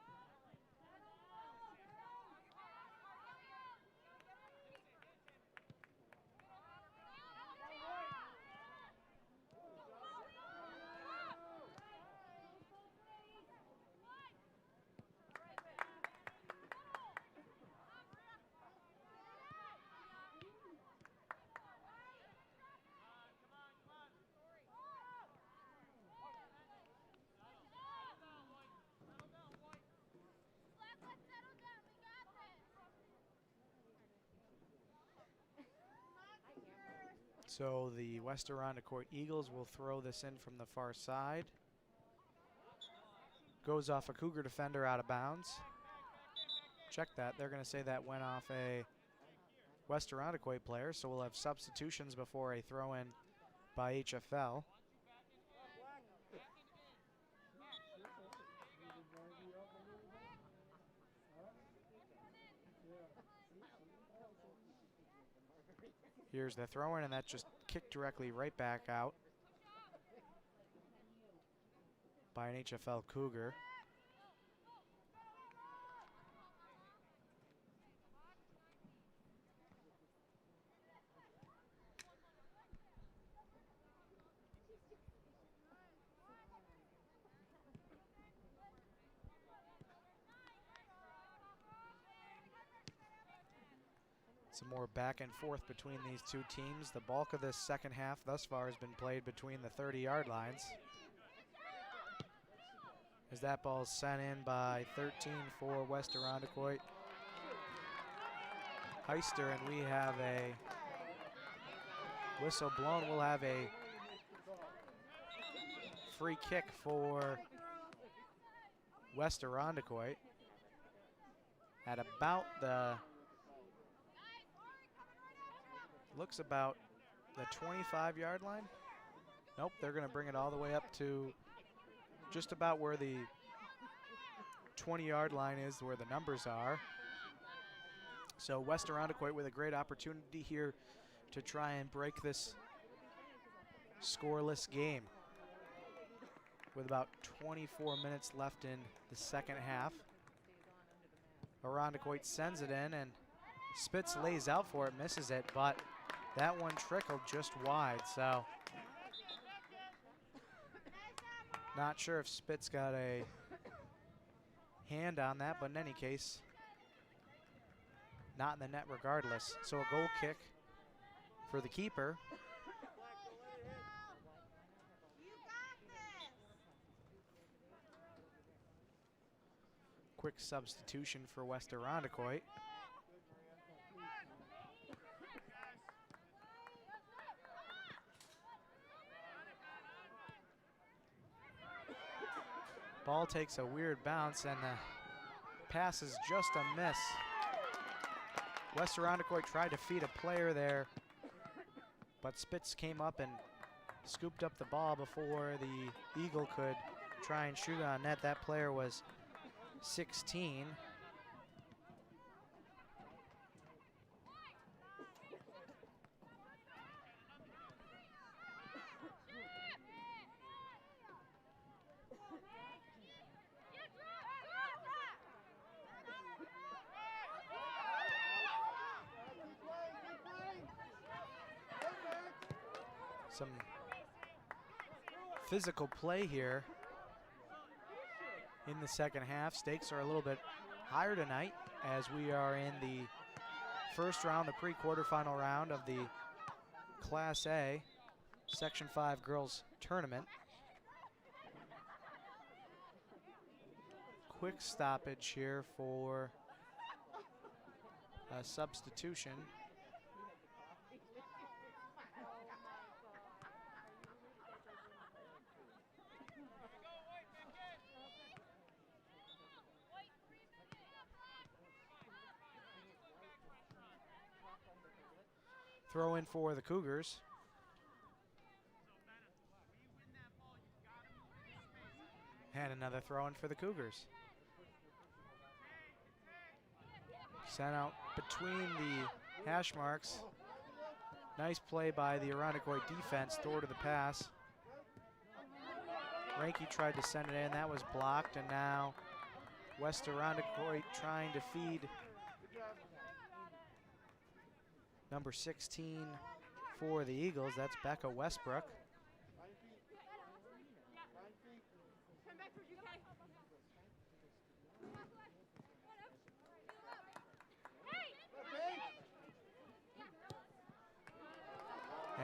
So the West Irondequoit Eagles will throw this in from the far side. Goes off a Cougar defender out of bounds. Check that, they're gonna say that went off a West Irondequoit player, so we'll have substitutions before a throw in by HFL. Here's the throw in, and that just kicked directly right back out by an HFL Cougar. Some more back and forth between these two teams. The bulk of this second half thus far has been played between the 30-yard lines. As that ball is sent in by 13 for West Irondequoit. Heister, and we have a Whistle blown. We'll have a free kick for West Irondequoit at about looks about the 25-yard line. Nope, they're going to bring it all the way up to just about where the 20-yard line is, where the numbers are. So West Irondequoit with a great opportunity here to try and break this scoreless game with about 24 minutes left in the second half. Irondequoit sends it in, and Spitz lays out for it, misses it, but that one trickled just wide, so not sure if Spitz got a hand on that, but in any case, not in the net regardless. So a goal kick for the keeper. Quick substitution for West Irondequoit. Ball takes a weird bounce, and the pass is just a miss. West Irondequoit tried to feed a player there, but Spitz came up and scooped up the ball before the Eagle could try and shoot on net. That player was 16. Some physical play here in the second half. Stakes are a little bit higher tonight as we are in the first round, the pre-quarterfinal round of the Class A Section 5 girls tournament. Quick stoppage here for a substitution. Throw in for the Cougars. And another throw in for the Cougars. Sent out between the hash marks. Nice play by the Irondequoit defense, throw to the pass. Ranky tried to send it in, that was blocked, and now West Irondequoit trying to feed number 16 for the Eagles. That's Becca Westbrook.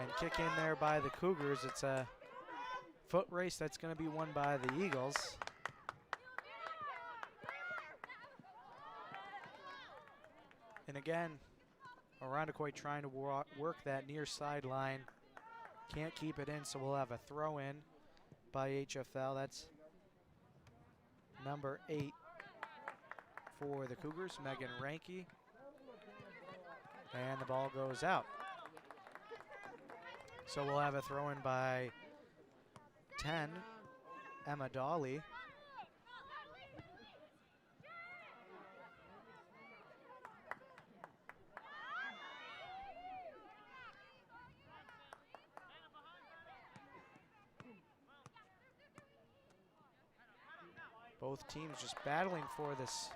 And kick in there by the Cougars. It's a foot race that's going to be won by the Eagles. And again, Irondequoit trying to work that near sideline. Can't keep it in, so we'll have a throw in by HFL. That's number 8 for the Cougars, Megan Ranky. And the ball goes out. So we'll have a throw in by 10, Emma Dawley. Both teams just battling for this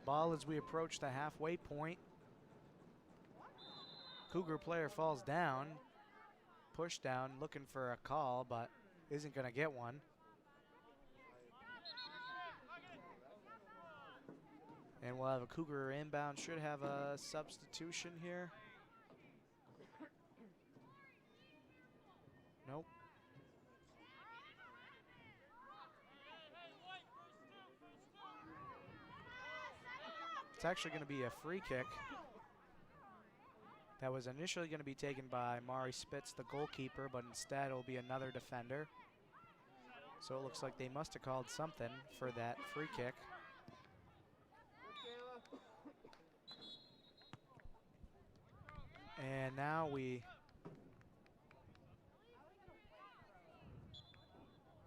ball as we approach the halfway point. Cougar player falls down, push down, looking for a call, but isn't going to get one. And we'll have a Cougar inbound, should have a substitution here. Nope. It's actually going to be a free kick That was initially going to be taken by Mari Spitz, the goalkeeper, but instead it will be another defender. So it looks like they must have called something for that free kick. And now we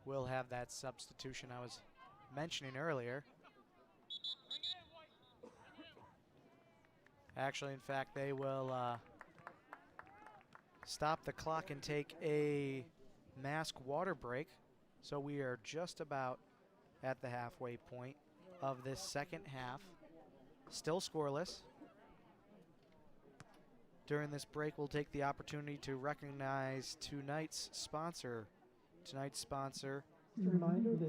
will have that substitution I was mentioning earlier. Actually, in fact, they will stop the clock and take a mask water break. So we are just about at the halfway point of this second half. Still scoreless. During this break, we'll take the opportunity to recognize tonight's sponsor. Tonight's sponsor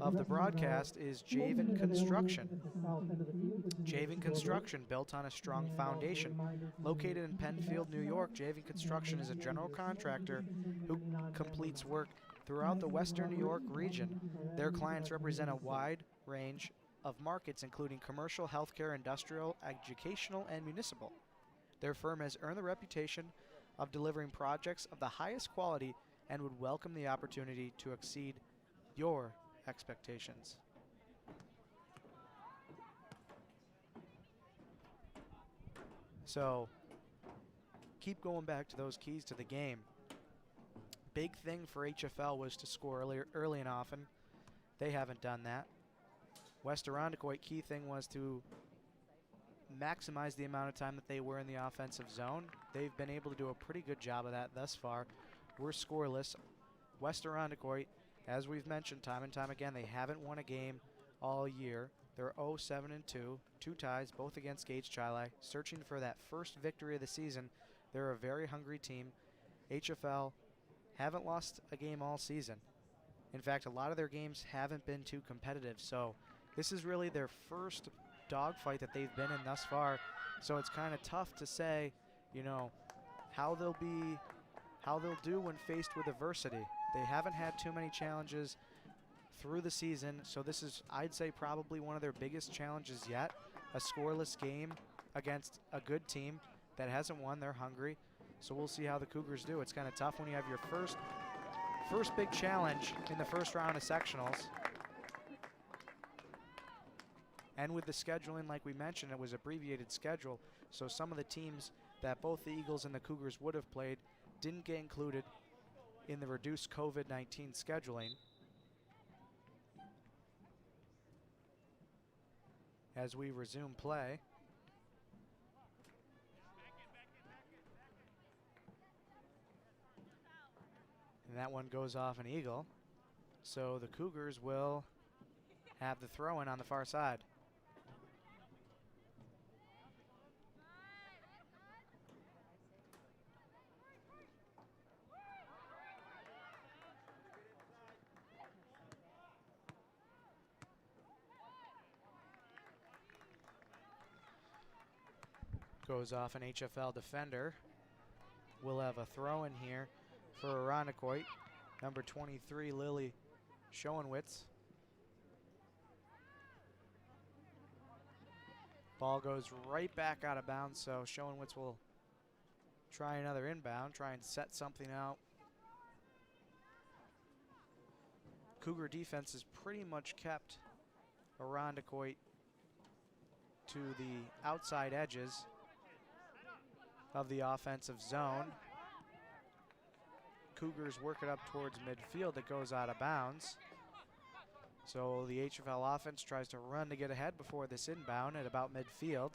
of the broadcast is Javen Construction. Javen Construction, built on a strong foundation. Located in Penfield, New York, Javen Construction is a general contractor who completes work throughout the Western New York region. Their clients represent a wide range of markets, including commercial, healthcare, industrial, educational, and municipal. Their firm has earned the reputation of delivering projects of the highest quality and would welcome the opportunity to exceed your expectations. So, keep going back to those keys to the game. Big thing for HFL was to score early and often. They haven't done that. West Irondequoit, key thing was to maximize the amount of time that they were in the offensive zone. They've been able to do a pretty good job of that thus far. We're scoreless. West Irondequoit, as we've mentioned time and time again, they haven't won a game all year. They're 0-7-2, 2 ties, both against Gage Chili, searching for that first victory of the season. They're a very hungry team. HFL haven't lost a game all season. In fact, a lot of their games haven't been too competitive, so this is really their first dogfight that they've been in thus far. So it's kind of tough to say, you know, how they'll do when faced with adversity. They haven't had too many challenges through the season, so this is, I'd say, probably one of their biggest challenges yet. A scoreless game against a good team that hasn't won. They're hungry, so we'll see how the Cougars do. It's kind of tough when you have your first big challenge in the first round of sectionals. And with the scheduling, like we mentioned, it was abbreviated schedule, so some of the teams that both the Eagles and the Cougars would have played didn't get included in the reduced COVID-19 scheduling. As we resume play. And that one goes off an Eagle. So the Cougars will have the throw-in on the far side. Goes off an HFL defender. We'll have a throw in here for Irondequoit. Number 23, Lily Schoenwitz. Ball goes right back out of bounds, so Schoenwitz will try another inbound, try and set something out. Cougar defense has pretty much kept Irondequoit to the outside edges of the offensive zone. Cougars work it up towards midfield. It goes out of bounds. So the HFL offense tries to run to get ahead before this inbound at about midfield.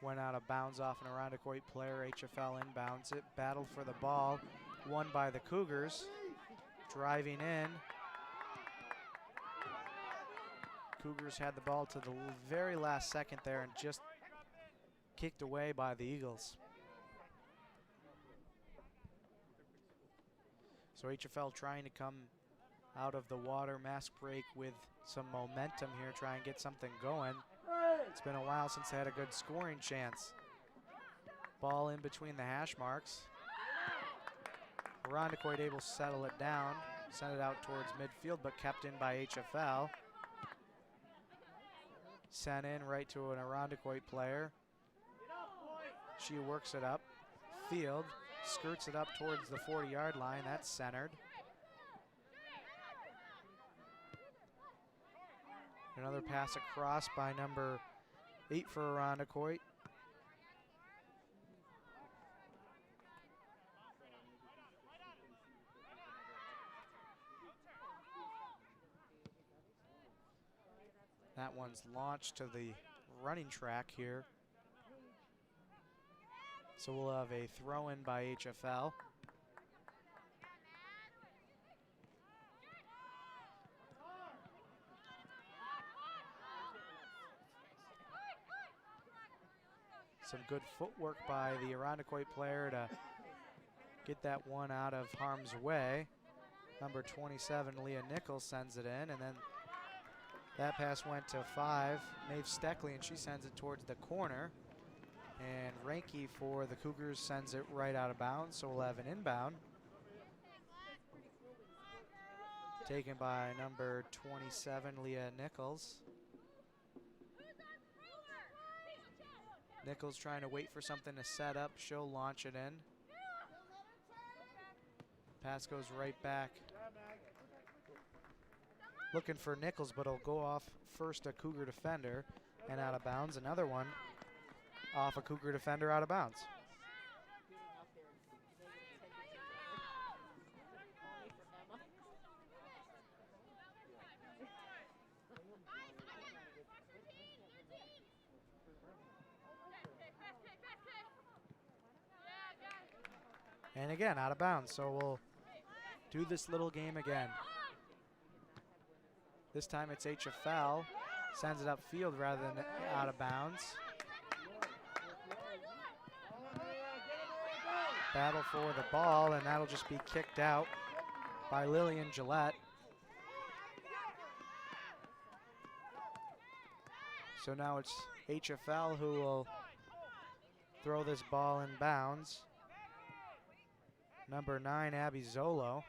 Went out of bounds off an Irondequoit player. HFL inbounds it. Battled for the ball. Won by the Cougars. Driving in. Cougars had the ball to the very last second there and just kicked away by the Eagles. So HFL trying to come out of the water mask break with some momentum here, try and get something going. It's been a while since they had a good scoring chance. Ball in between the hash marks. Irondequoit able to settle it down, send it out towards midfield, but kept in by HFL. Sent in right to an Irondequoit player. She works it up. Field skirts it up towards the 40-yard line. That's centered. Another pass across by number 8 for Irondequoit. That one's launched to the running track here. So we'll have a throw in by HFL. Some good footwork by the Irondequoit player to get that one out of harm's way. Number 27, Leah Nichols, sends it in, and then that pass went to 5, Maeve Steckley, and she sends it towards the corner. And Ranke for the Cougars sends it right out of bounds, so we'll have an inbound. Taken by number 27, Leah Nichols. Nichols trying to wait for something to set up. She'll launch it in. Pass goes right back. Looking for Nichols, but it'll go off first a Cougar defender and out of bounds. Another one off a Cougar defender out of bounds. And again, out of bounds, so we'll do this little game again. This time it's HFL, sends it upfield rather than out of bounds. Battle for the ball, and that'll just be kicked out by Lillian Gillette. So now it's HFL who will throw this ball in bounds. Number 9, Abby Zolo,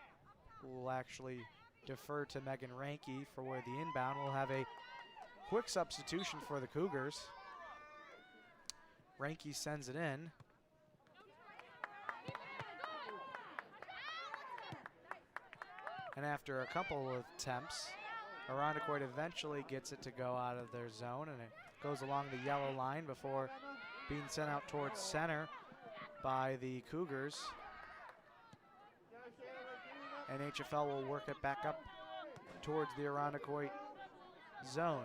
who will actually defer to Megan Ranke for where the inbound. We'll have a quick substitution for the Cougars. Ranke sends it in. And after a couple of attempts, Irondequoit eventually gets it to go out of their zone, and it goes along the yellow line before being sent out towards center by the Cougars. And HFL will work it back up towards the Irondequoit zone.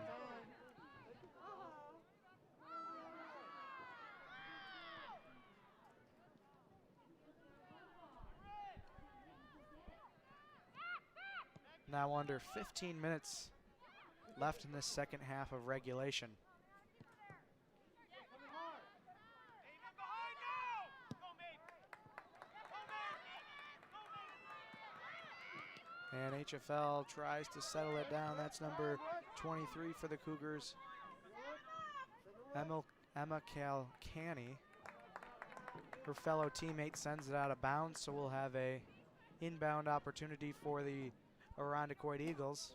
Now under 15 minutes left in this second half of regulation. And HFL tries to settle it down. That's number 23 for the Cougars, Emma Calcani. Her fellow teammate sends it out of bounds, so we'll have a inbound opportunity for the Irondequoit Eagles.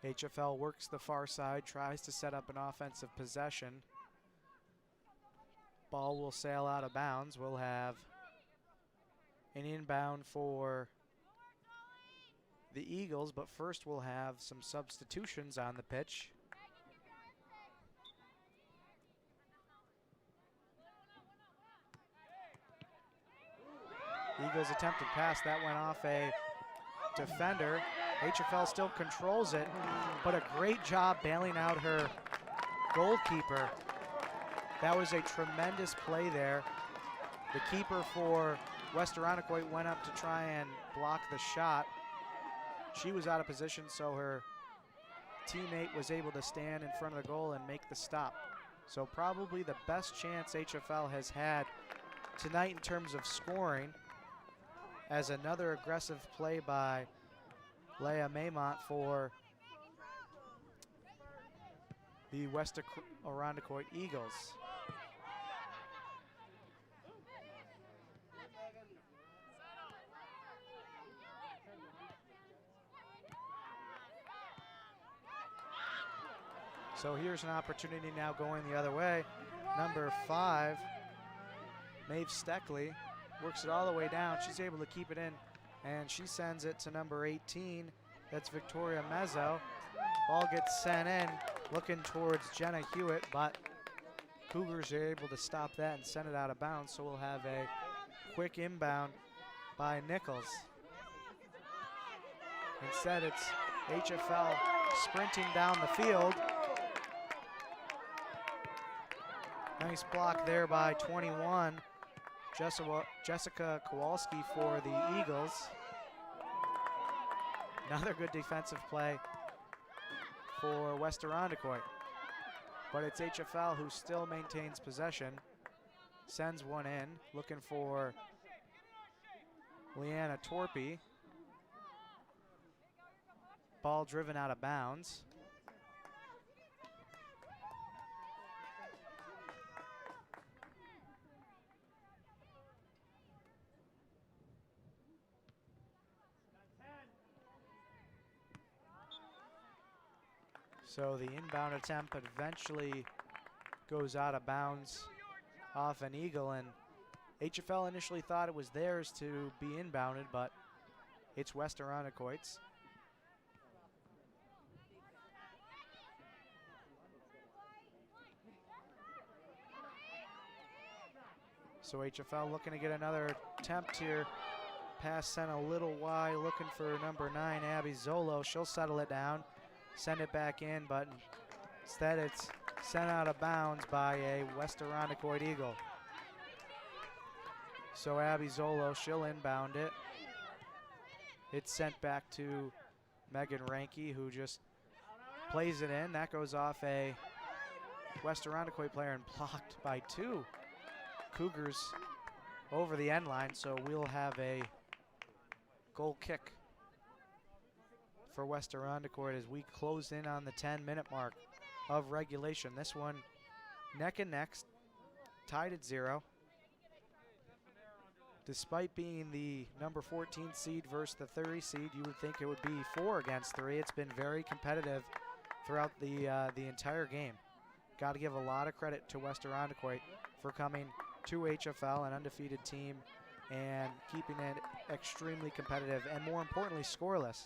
HFL works the far side, tries to set up an offensive possession. Ball will sail out of bounds. We'll have an inbound for the Eagles, but first we'll have some substitutions on the pitch. Eagles attempted pass, that went off a defender. HFL still controls it, but a great job bailing out her goalkeeper. That was a tremendous play there. The keeper for West Irondequoit went up to try and block the shot. She was out of position, so her teammate was able to stand in front of the goal and make the stop. So probably the best chance HFL has had tonight in terms of scoring, as another aggressive play by Leah Maymont for the West Irondequoit Eagles. So here's an opportunity now going the other way. Number 5, Maeve Steckley, works it all the way down. She's able to keep it in, and she sends it to number 18. That's Victoria Mezzo. Ball gets sent in, looking towards Jenna Hewitt, but Cougars are able to stop that and send it out of bounds, so we'll have a quick inbound by Nichols. Instead, it's HFL sprinting down the field. Nice block there by 21, Jessica Kowalski for the Eagles. Another good defensive play for West Irondequoit. But it's HFL who still maintains possession. Sends one in, looking for Leanna Torpy. Ball driven out of bounds. So the inbound attempt eventually goes out of bounds off an Eagle, and HFL initially thought it was theirs to be inbounded, but it's West Irondequoit's. So HFL looking to get another attempt here. Pass sent a little wide, looking for number 9, Abby Zolo. She'll settle it down, send it back in, but instead it's sent out of bounds by a West Irondequoit Eagle. So Abby Zolo, she'll inbound it. It's sent back to Megan Ranke, who just plays it in. That goes off a West Irondequoit player and blocked by 2 Cougars over the end line, so we'll have a goal kick for West Irondequoit as we close in on the 10-minute mark of regulation. This one neck and neck, tied at 0. Despite being the number 14 seed versus the 30 seed, you would think it would be 4 against 3. It's been very competitive throughout the entire game. Got to give a lot of credit to West Irondequoit for coming to HFL, an undefeated team, and keeping it extremely competitive and, more importantly, scoreless.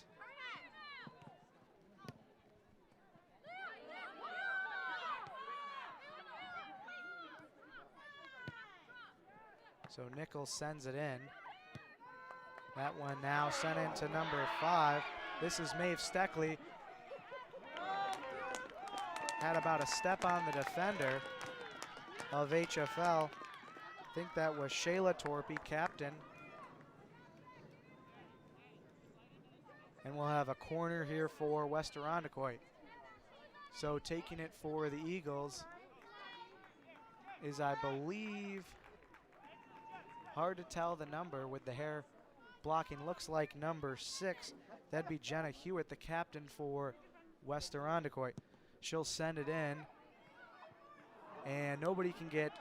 So Nichols sends it in. That one now sent into number 5. This is Maeve Steckley. Had about a step on the defender of HFL. I think that was Shayla Torpy, captain. And we'll have a corner here for West Irondequoit. So taking it for the Eagles is, I believe, hard to tell the number with the hair blocking. Looks like number 6. That'd be Jenna Hewitt, the captain for West Irondequoit. She'll send it in, and nobody can get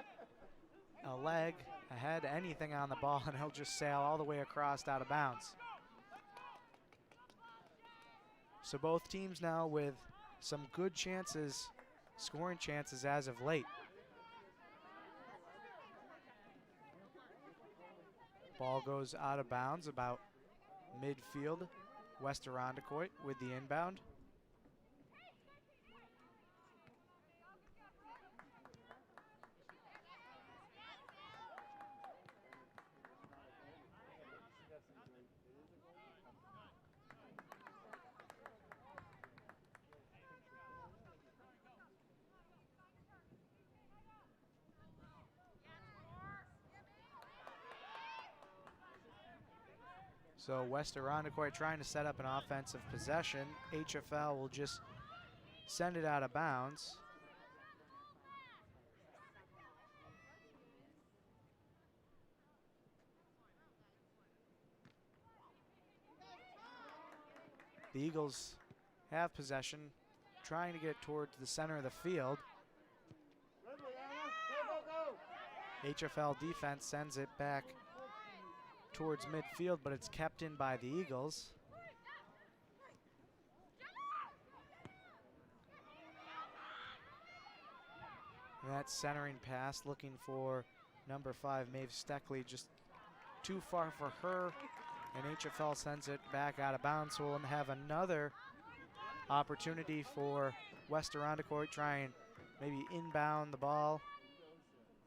a leg, a head, anything on the ball, and he'll just sail all the way across out of bounds. So both teams now with some good chances, scoring chances as of late. Ball goes out of bounds about midfield. West Irondequoit with the inbound. So West Irondequoit trying to set up an offensive possession. HFL will just send it out of bounds. The Eagles have possession, trying to get towards the center of the field. HFL defense sends it back towards midfield, but it's kept in by the Eagles. That centering pass, looking for number 5, Maeve Steckley, just too far for her, and HFL sends it back out of bounds. So we'll have another opportunity for West Irondequoit, try and maybe inbound the ball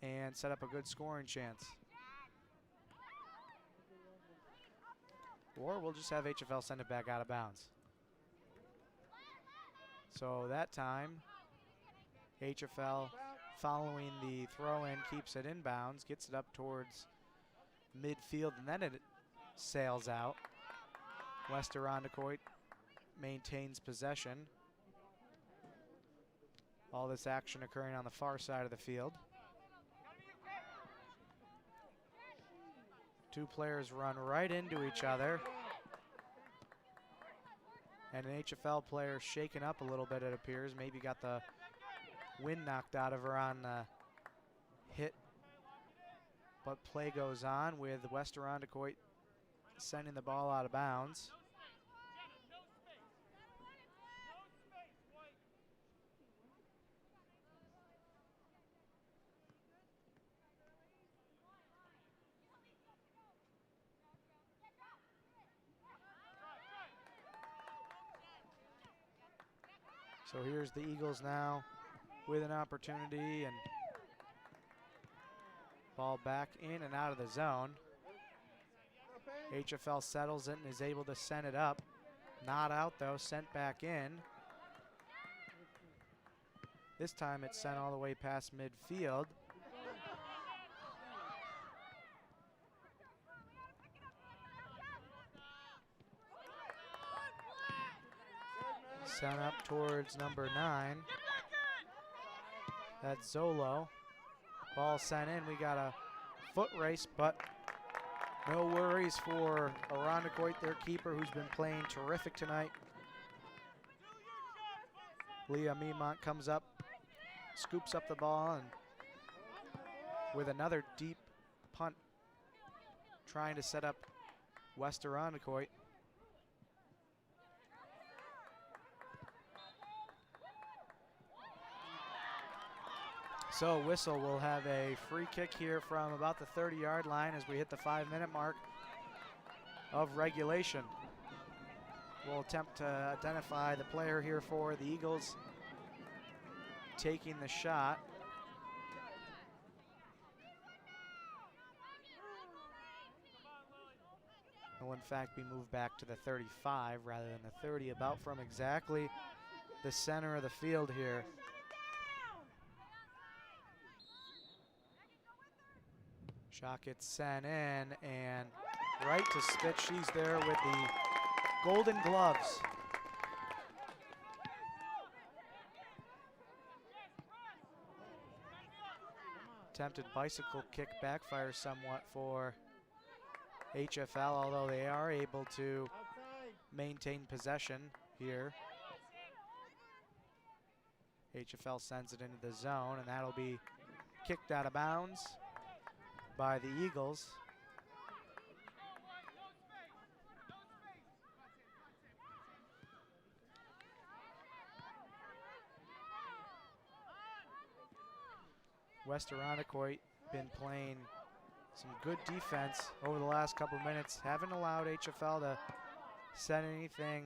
and set up a good scoring chance. Or we'll just have HFL send it back out of bounds. So that time, HFL, following the throw-in, keeps it inbounds, gets it up towards midfield, and then it sails out. West Irondequoit maintains possession. All this action occurring on the far side of the field. Two players run right into each other. And an HFL player shaken up a little bit, it appears. Maybe got the wind knocked out of her on the hit. But play goes on with West Irondequoit sending the ball out of bounds. So here's the Eagles now with an opportunity, and ball back in and out of the zone. HFL settles it and is able to send it up. Not out though, sent back in. This time it's sent all the way past midfield. Sent up towards number 9. That's Zolo. Ball sent in. We got a foot race, but no worries for Irondequoit, their keeper, who's been playing terrific tonight. Leah Memont comes up, scoops up the ball, and with another deep punt, trying to set up West Irondequoit. So Whistle will have a free kick here from about the 30-yard line as we hit the 5-minute mark of regulation. We'll attempt to identify the player here for the Eagles taking the shot. Will in fact be moved back to the 35 rather than the 30, about from exactly the center of the field here. Shot gets sent in, and right to Spitz. She's there with the golden gloves. Attempted bicycle kick backfires somewhat for HFL, although they are able to maintain possession here. HFL sends it into the zone, and that'll be kicked out of bounds by the Eagles. West Irondequoit been playing some good defense over the last couple of minutes. Haven't allowed HFL to set anything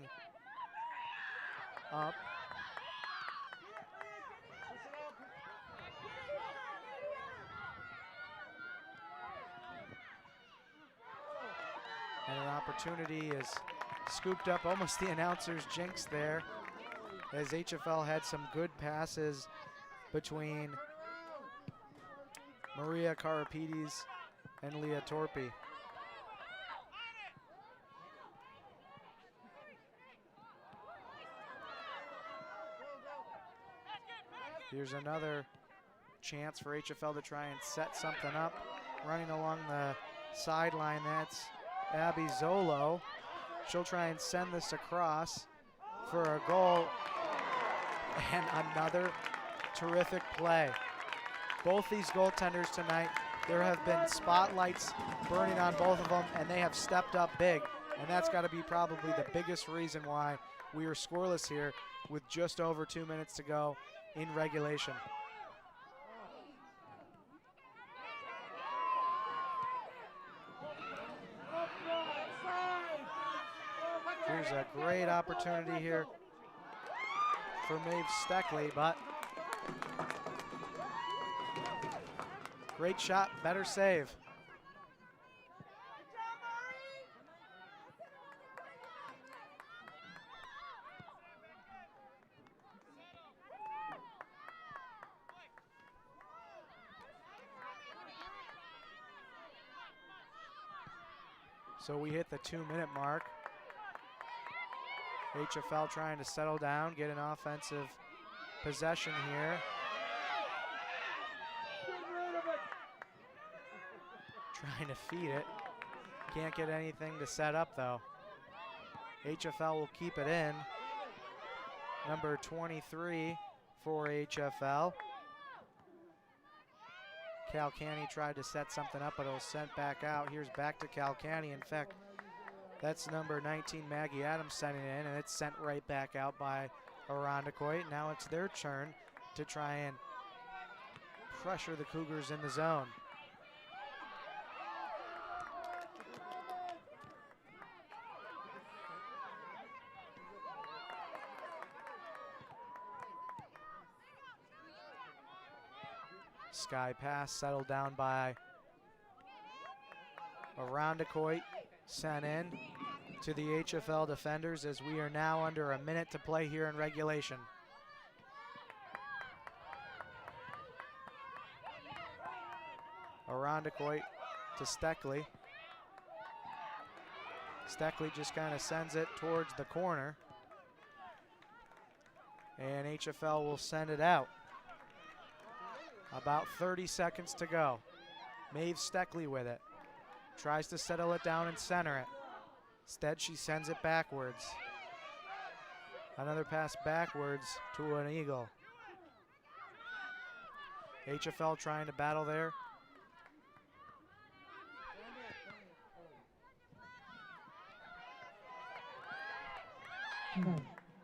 up. And an opportunity is scooped up, almost the announcer's jinx there, as HFL had some good passes between Maria Karapides and Leah Torpy. Here's another chance for HFL to try and set something up. Running along the sideline, that's Abby Zolo. She'll try and send this across for a goal. And another terrific play. Both these goaltenders tonight, there have been spotlights burning on both of them, and they have stepped up big. And that's got to be probably the biggest reason why we are scoreless here with just over 2 minutes to go in regulation. Here's a great opportunity here for Maeve Steckley, but great shot, better save. So we hit the 2-minute mark. HFL trying to settle down, get an offensive possession here. Trying to feed it. Can't get anything to set up though. HFL will keep it in. Number 23 for HFL. Calcanny tried to set something up, but it was sent back out. Here's back to Calcanny. In fact, that's number 19, Maggie Adams, sending it in, and it's sent right back out by Irondequoit. Now it's their turn to try and pressure the Cougars in the zone. Sky pass settled down by Irondequoit, sent in to the HFL defenders as we are now under a minute to play here in regulation. Irondequoit to Steckley. Steckley just kind of sends it towards the corner, and HFL will send it out. About 30 seconds to go. Maeve Steckley with it. Tries to settle it down and center it. Instead, she sends it backwards. Another pass backwards to an Eagle. HFL trying to battle there.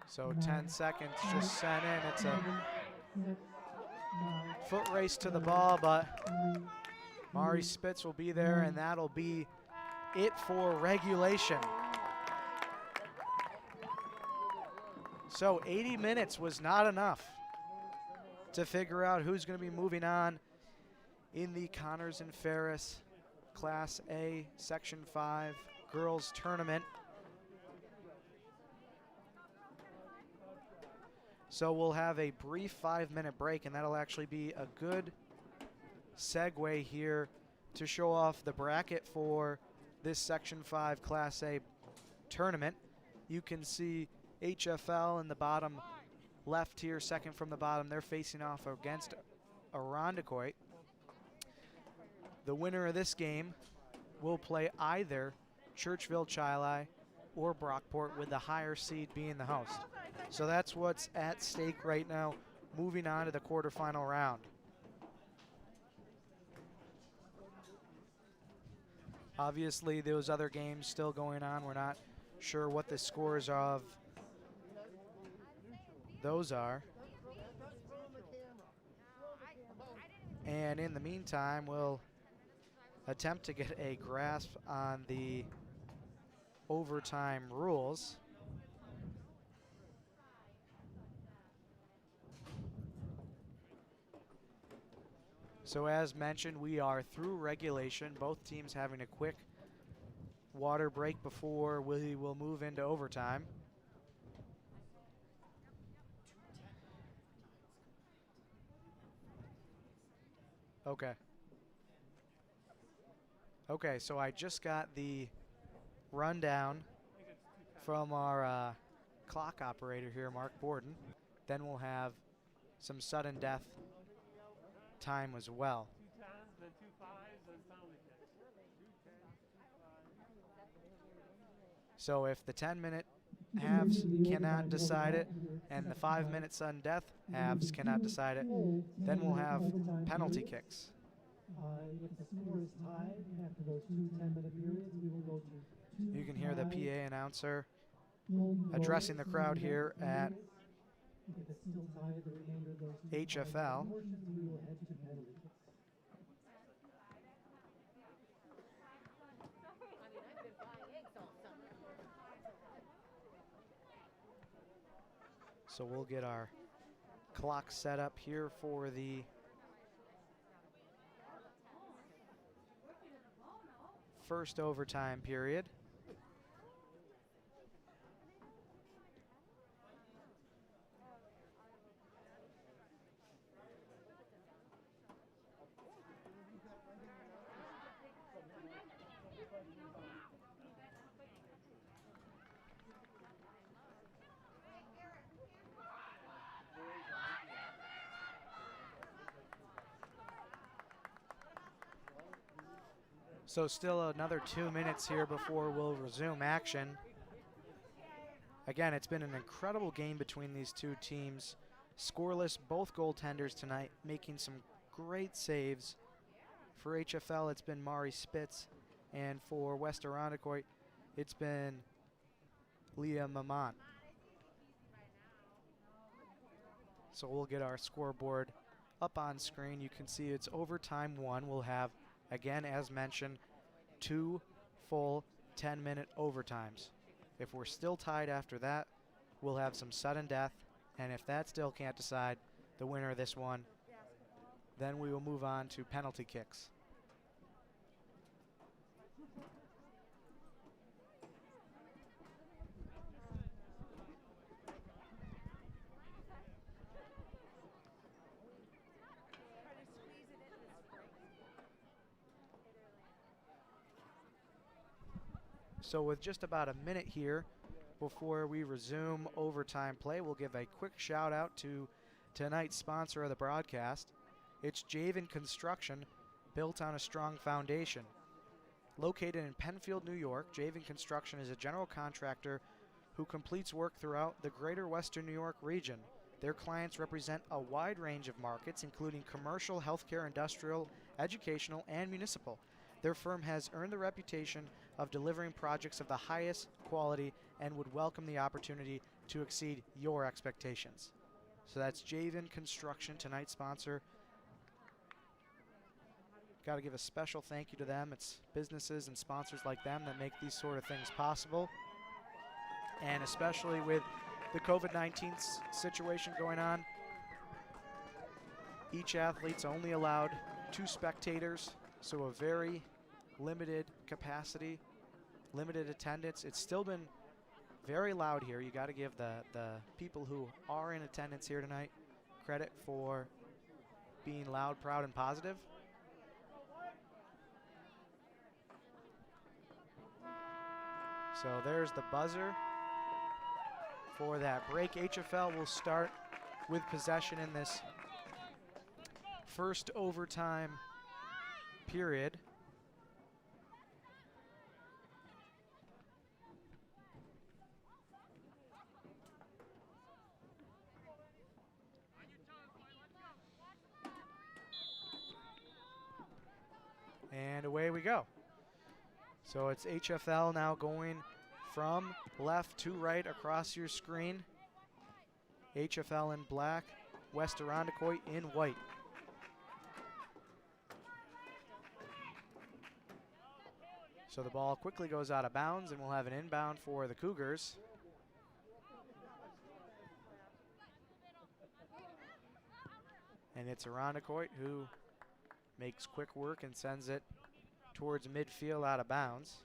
So 10 seconds just sent in. It's a foot race to the ball, but Mari Spitz will be there, and that'll be it for regulation. So 80 minutes was not enough to figure out who's going to be moving on in the Connors and Ferris Class A Section 5 Girls Tournament. So we'll have a brief 5-minute break, and that'll actually be a good segue here to show off the bracket for this Section 5 Class A tournament. You can see HFL in the bottom left here, second from the bottom. They're facing off against Irondequoit. The winner of this game will play either Churchville-Chili or Brockport, with the higher seed being the host. So that's what's at stake right now, moving on to the quarterfinal round. Obviously, those other games still going on. We're not sure what the scores of those are. And in the meantime, we'll attempt to get a grasp on the overtime rules. So as mentioned, we are through regulation, both teams having a quick water break before we will move into overtime. Okay. Okay, so I just got the rundown from our clock operator here, Mark Borden. Then we'll have some sudden death time as well. So if the 10-minute halves cannot decide it and the 5-minute sudden death halves cannot decide it, then we'll have penalty kicks. If the score is tied after those 2 10-minute periods, we will go to 2 You can hear the tied PA announcer home addressing the goals, crowd and here at if it's still tied, the remainder of those 2 tied HFL. portions, we will head to the penalty kicks. So we'll get our clock set up here for the first overtime period. So still another 2 minutes here before we'll resume action. Again, it's been an incredible game between these two teams. Scoreless, both goaltenders tonight making some great saves. For HFL, it's been Mari Spitz, and for West Irondequoit, it's been Leah Mamont. So we'll get our scoreboard up on screen. You can see it's overtime 1. We'll have, again, as mentioned, 2 full 10-minute overtimes. If we're still tied after that, we'll have some sudden death, and if that still can't decide the winner of this one, then we will move on to penalty kicks. So with just about a minute here before we resume overtime play, we'll give a quick shout out to tonight's sponsor of the broadcast. It's Javen Construction, built on a strong foundation. Located in Penfield, New York, Javen Construction is a general contractor who completes work throughout the greater Western New York region. Their clients represent a wide range of markets, including commercial, healthcare, industrial, educational, and municipal. Their firm has earned the reputation of delivering projects of the highest quality and would welcome the opportunity to exceed your expectations. So that's Javen Construction, tonight's sponsor. Got to give a special thank you to them. It's businesses and sponsors like them that make these sort of things possible. And especially with the COVID-19 situation going on, each athlete's only allowed 2 spectators, so a very limited capacity, limited attendance. It's still been very loud here. You got to give the people who are in attendance here tonight credit for being loud, proud, and positive. So there's the buzzer for that break. HFL will start with possession in this first overtime period. And away we go. So it's HFL now going from left to right across your screen. HFL in black, West Irondequoit in white. So the ball quickly goes out of bounds, and we'll have an inbound for the Cougars. And it's Irondequoit who makes quick work and sends it towards midfield out of bounds.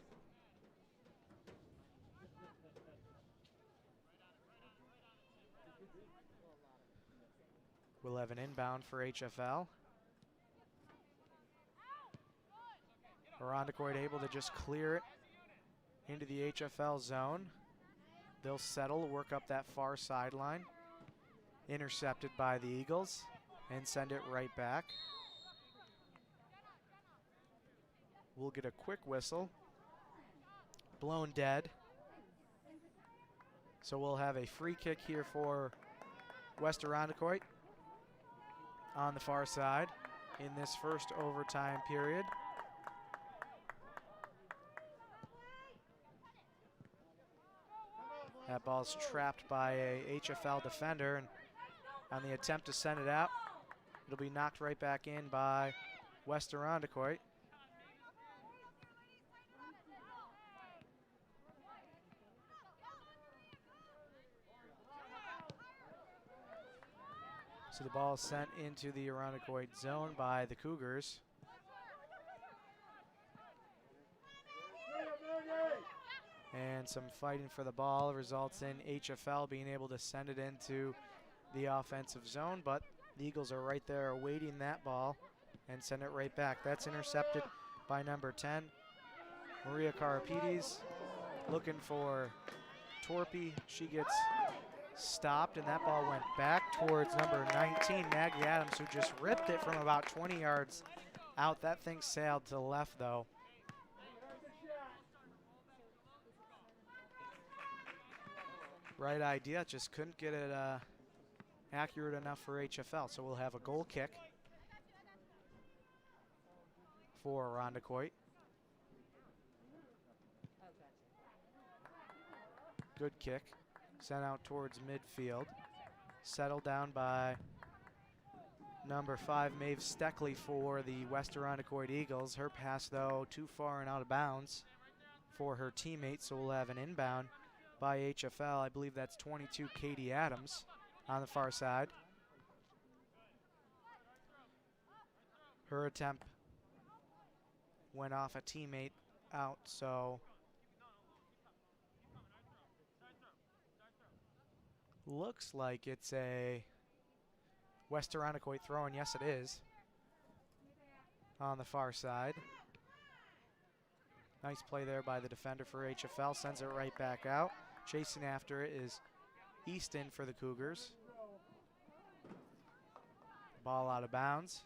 We'll have an inbound for HFL. Irondequoit able to just clear it into the HFL zone. They'll settle, work up that far sideline. Intercepted by the Eagles and send it right back. We'll get a quick whistle. Blown dead. So we'll have a free kick here for West Irondequoit on the far side in this first overtime period. That ball's trapped by a HFL defender, and on the attempt to send it out, it'll be knocked right back in by West Irondequoit. So the ball is sent into the Irondequoit zone by the Cougars. And some fighting for the ball results in HFL being able to send it into the offensive zone, but the Eagles are right there awaiting that ball and send it right back. That's intercepted by number 10, Maria Karapides, looking for Torpy. She gets stopped, and that ball went back towards number 19, Maggie Adams, who just ripped it from about 20 yards out. That thing sailed to the left, though. Right idea, just couldn't get it accurate enough for HFL. So we'll have a goal kick for Irondequoit. Good kick, sent out towards midfield. Settled down by number 5, Maeve Steckley for the West Irondequoit Eagles. Her pass, though, too far and out of bounds for her teammate, so we'll have an inbound by HFL. I believe that's 22, Katie Adams, on the far side. Her attempt went off a teammate out, so looks like it's a West Irondequoit throw, and yes it is, on the far side. Nice play there by the defender for HFL, sends it right back out. Chasing after it is Easton for the Cougars. Ball out of bounds.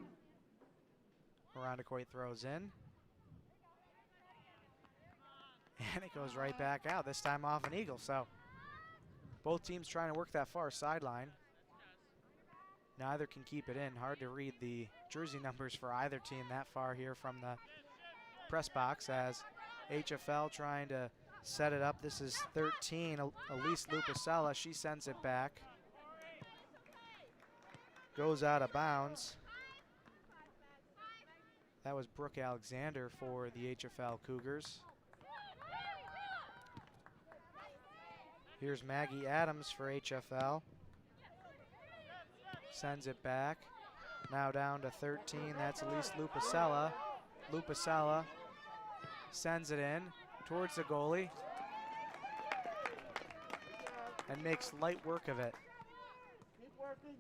Irondequoit throws in. And it goes right back out, this time off an Eagle. So both teams trying to work that far sideline. Neither can keep it in. Hard to read the jersey numbers for either team that far here from the press box, as HFL trying to set it up. This is 13, Elise Lupacella. She sends it back. Goes out of bounds. That was Brooke Alexander for the HFL Cougars. Here's Maggie Adams for HFL. Sends it back. Now down to 13. That's Elise Lupacella. Lupacella sends it in towards the goalie and makes light work of it. Keep working.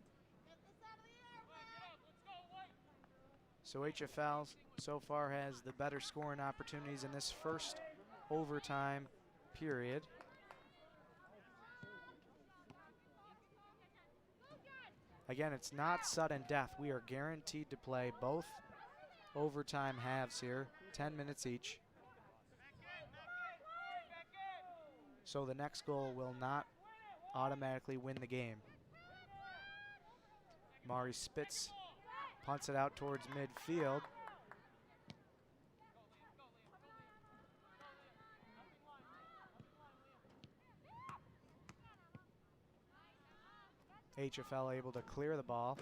So HFL so far has the better scoring opportunities in this first overtime period. Again, it's not sudden death. We are guaranteed to play both overtime halves here, 10 minutes each. So the next goal will not automatically win the game. Mari Spitz punts it out towards midfield. HFL able to clear the ball.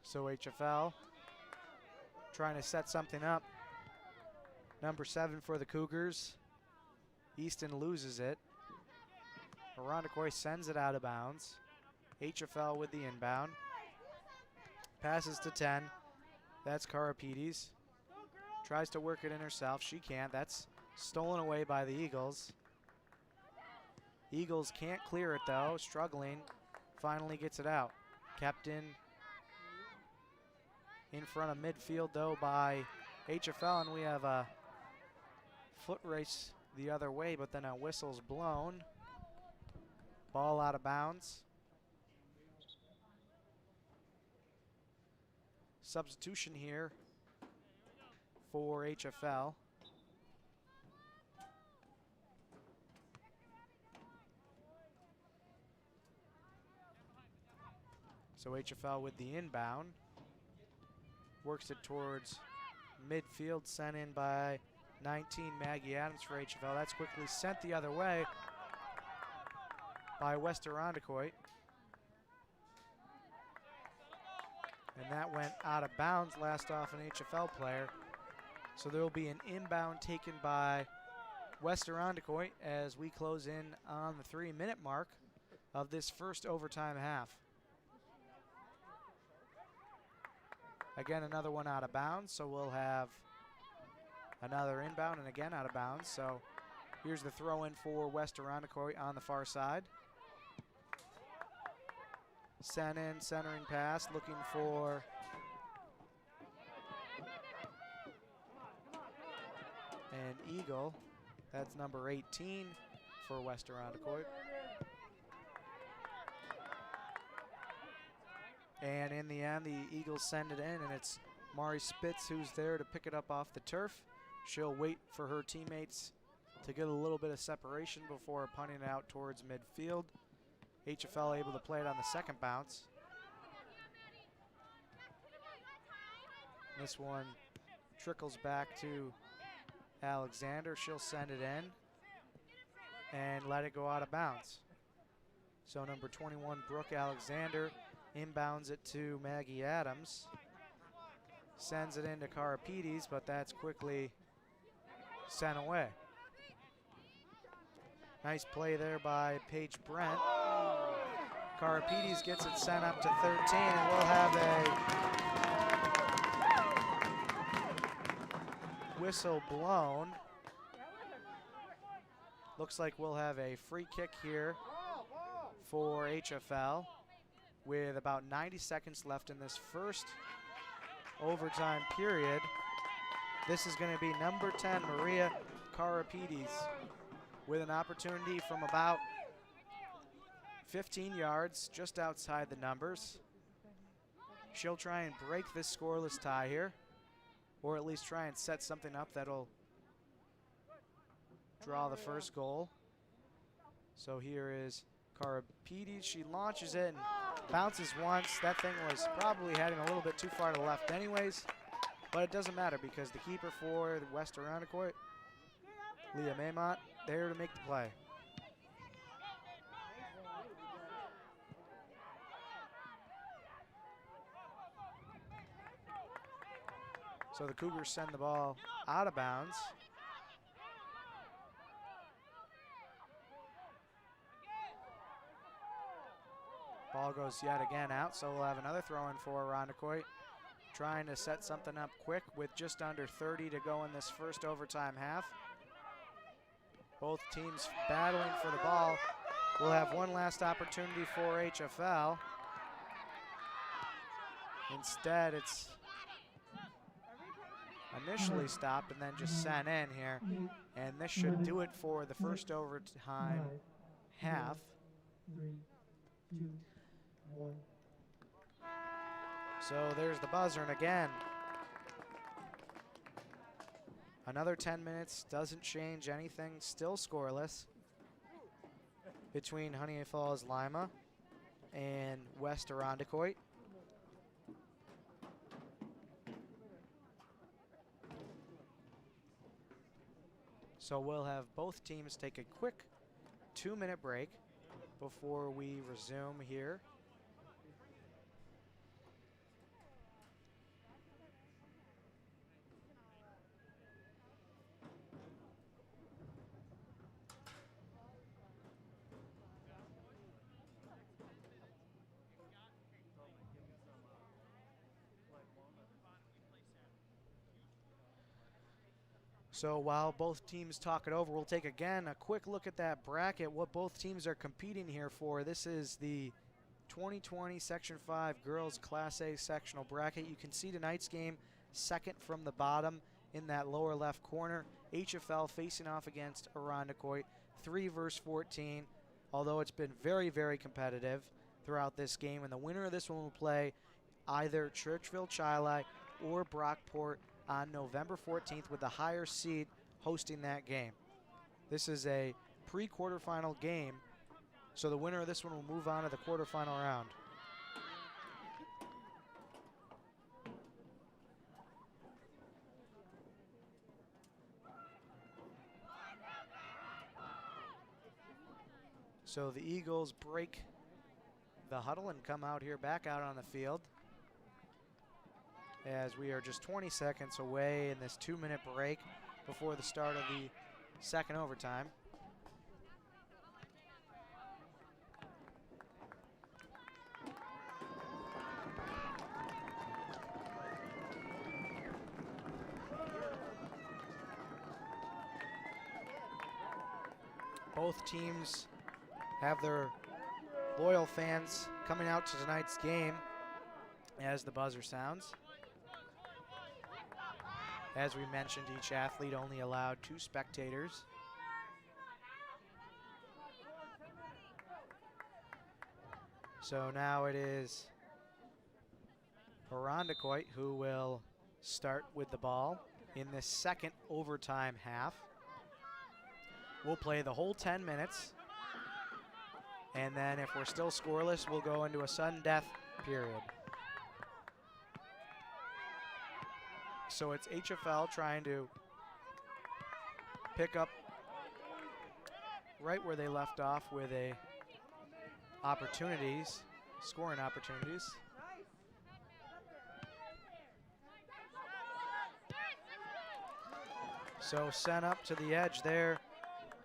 So HFL trying to set something up. Number 7 for the Cougars. Easton loses it. Irondequoit sends it out of bounds. HFL with the inbound. Passes to 10. That's Karapides. Tries to work it in herself. She can't. That's stolen away by the Eagles. Eagles can't clear it though, struggling. Finally gets it out. Kept in front of midfield though by HFL, and we have a foot race the other way, but then a whistle's blown. Ball out of bounds. Substitution here for HFL. So HFL with the inbound. Works it towards midfield, sent in by 19, Maggie Adams for HFL. That's quickly sent the other way by West Irondequoit. And that went out of bounds, last off an HFL player. So there will be an inbound taken by West Irondequoit as we close in on the 3-minute mark of this first overtime half. Again, another one out of bounds, so we'll have another inbound and again out of bounds. So here's the throw in for West Irondequoit on the far side. Sent in, centering pass, looking for an eagle. That's number 18 for West Irondequoit. And in the end, the Eagles send it in, and it's Mari Spitz who's there to pick it up off the turf. She'll wait for her teammates to get a little bit of separation before punting it out towards midfield. HFL able to play it on the second bounce. This one trickles back to Alexander. She'll send it in and let it go out of bounds. So number 21, Brooke Alexander, inbounds it to Maggie Adams. Sends it into Karapides, but that's quickly sent away. Nice play there by Paige Brent. Karapides gets it sent up to 13, and we'll have a whistle blown. Looks like we'll have a free kick here for HFL with about 90 seconds left in this first overtime period. This is going to be number 10, Maria Karapides, with an opportunity from about 15 yards, just outside the numbers. She'll try and break this scoreless tie here, or at least try and set something up that'll draw the first goal. So here is Karapides. She launches it and bounces once. That thing was probably heading a little bit too far to the left anyways, but it doesn't matter because the keeper for the West Irondequoit, Leah Maymont, there to make the play. So the Cougars send the ball out of bounds. Ball goes yet again out, so we'll have another throw in for Irondequoit, trying to set something up quick with just under 30 to go in this first overtime half. Both teams battling for the ball. We'll have one last opportunity for HFL. Instead, it's initially stopped and then just sent in here. And this should do it for the first overtime half. 3, 2, 1. So there's the buzzer, and again, another 10 minutes, doesn't change anything, still scoreless between Honeoye Falls-Lima and West Irondequoit. So we'll have both teams take a quick 2-minute break before we resume here. So while both teams talk it over, we'll take again a quick look at that bracket, what both teams are competing here for. This is the 2020 Section 5 Girls Class A sectional bracket. You can see tonight's game second from the bottom in that lower left corner. HFL facing off against Irondequoit, 3 versus 14, although it's been very, very competitive throughout this game. And the winner of this one will play either Churchville-Chili or Brockport on November 14th, with the higher seed hosting that game. This is a pre-quarterfinal game, so the winner of this one will move on to the quarterfinal round. So the Eagles break the huddle and come out here, back out on the field, as we are just 20 seconds away in this 2-minute break before the start of the second overtime. Both teams have their loyal fans coming out to tonight's game as the buzzer sounds. As we mentioned, each athlete only allowed 2 spectators. So now it is Irondequoit who will start with the ball in this second overtime half. We'll play the whole 10 minutes. And then if we're still scoreless, we'll go into a sudden death period. So it's HFL trying to pick up right where they left off with scoring opportunities. So sent up to the edge there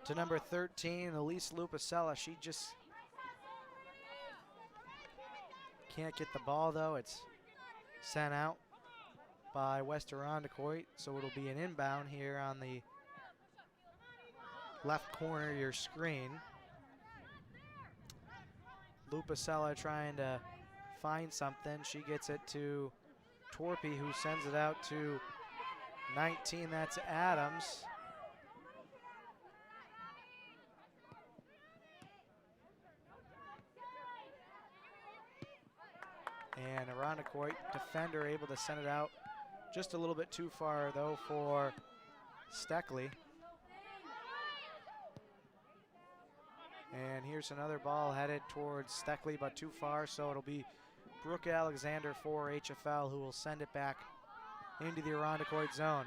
to number 13, Elise Lupacella. She just can't get the ball though. It's sent out by West Irondequoit, so it'll be an inbound here on the left corner of your screen. Lupacella trying to find something. She gets it to Torpy, who sends it out to 19. That's Adams. And Irondequoit defender able to send it out just a little bit too far though for Steckley. And here's another ball headed towards Steckley, but too far, so it'll be Brooke Alexander for HFL who will send it back into the Irondequoit zone.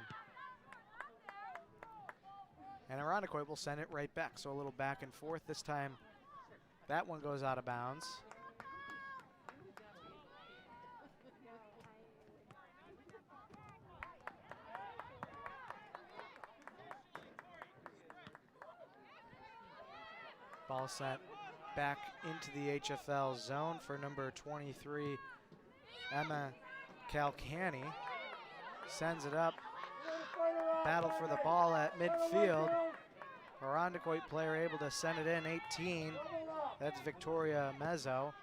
And Irondequoit will send it right back, so a little back and forth. This time that one goes out of bounds. Ball sent back into the HFL zone for number 23, Emma Calcani. Sends it up. Battle for the ball at midfield. Irondequoit player able to send it in, 18. That's Victoria Mezzo.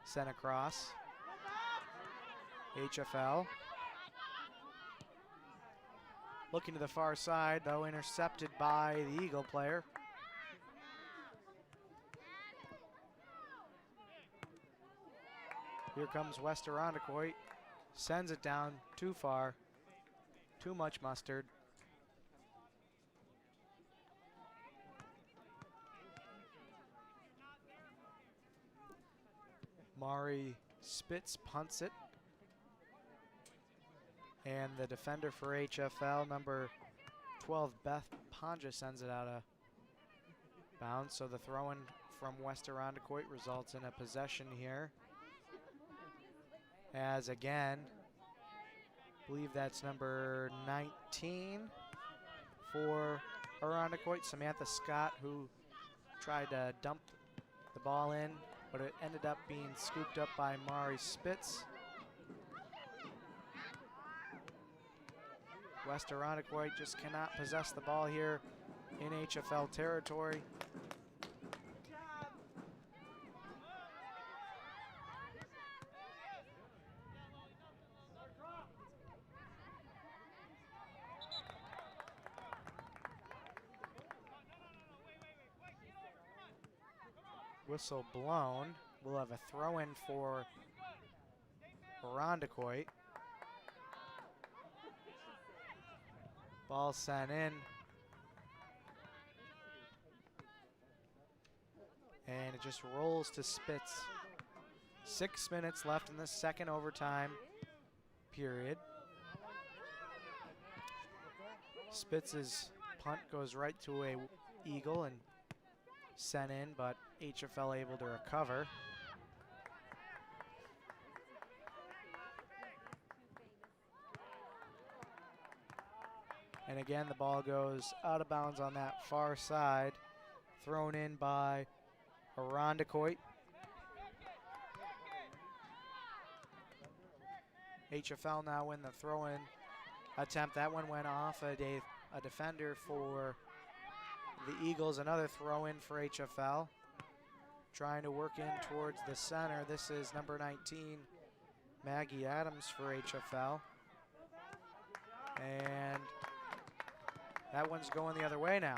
Sent across. HFL. Looking to the far side, though, intercepted by the Eagle player. Here comes West Irondequoit. Sends it down too far. Too much mustard. Mari Spitz punts it. And the defender for HFL, number 12, Beth Panja, sends it out of bounds. So the throw-in from West Irondequoit results in a possession here. As again, I believe that's number 19 for Irondequoit, Samantha Scott, who tried to dump the ball in, but it ended up being scooped up by Mari Spitz. West Irondequoit just cannot possess the ball here in HFL territory. Whistle blown. We'll have a throw-in for Irondequoit. Ball sent in. And it just rolls to Spitz. 6 minutes left in the second overtime period. Spitz's punt goes right to a Eagle and sent in, but HFL able to recover. And again, the ball goes out of bounds on that far side. Thrown in by Irondequoit. HFL now win the throw-in attempt. That one went off a defender for the Eagles. Another throw-in for HFL. Trying to work in towards the center. This is number 19, Maggie Adams for HFL. And that one's going the other way now.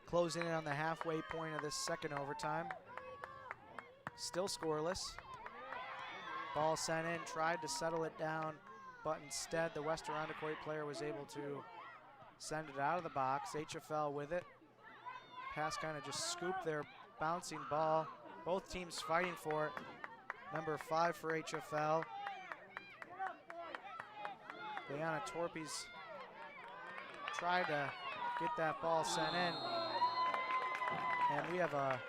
Closing in on the halfway point of this second overtime. Still scoreless. Ball sent in, tried to settle it down, but instead the West Irondequoit player was able to send it out of the box. HFL with it. Pass kind of just scooped their bouncing ball. Both teams fighting for it. Number 5 for HFL. Leanna Torpes tried to get that ball sent in. And we have a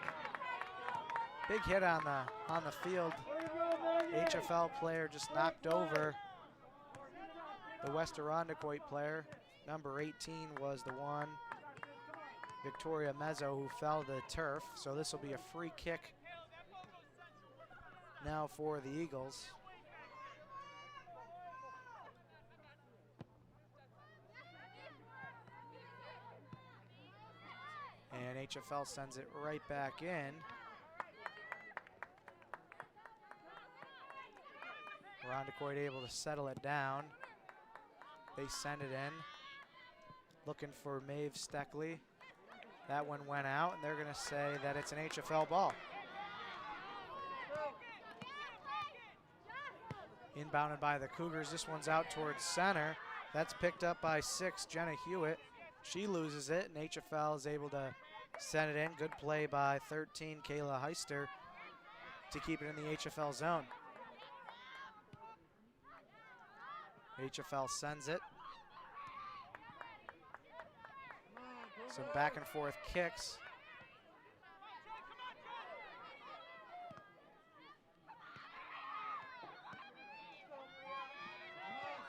big hit on the field. HFL player just knocked over the West Irondequoit player. Number 18 was the one, Victoria Mezzo, who fell to the turf. So this will be a free kick now for the Eagles. And HFL sends it right back in. Irondequoit able to settle it down. They send it in. Looking for Maeve Steckley. That one went out, and they're going to say that it's an HFL ball. Inbounded by the Cougars. This one's out towards center. That's picked up by 6, Jenna Hewitt. She loses it, and HFL is able to send it in. Good play by 13, Kayla Heister, to keep it in the HFL zone. HFL sends it. Some back and forth kicks.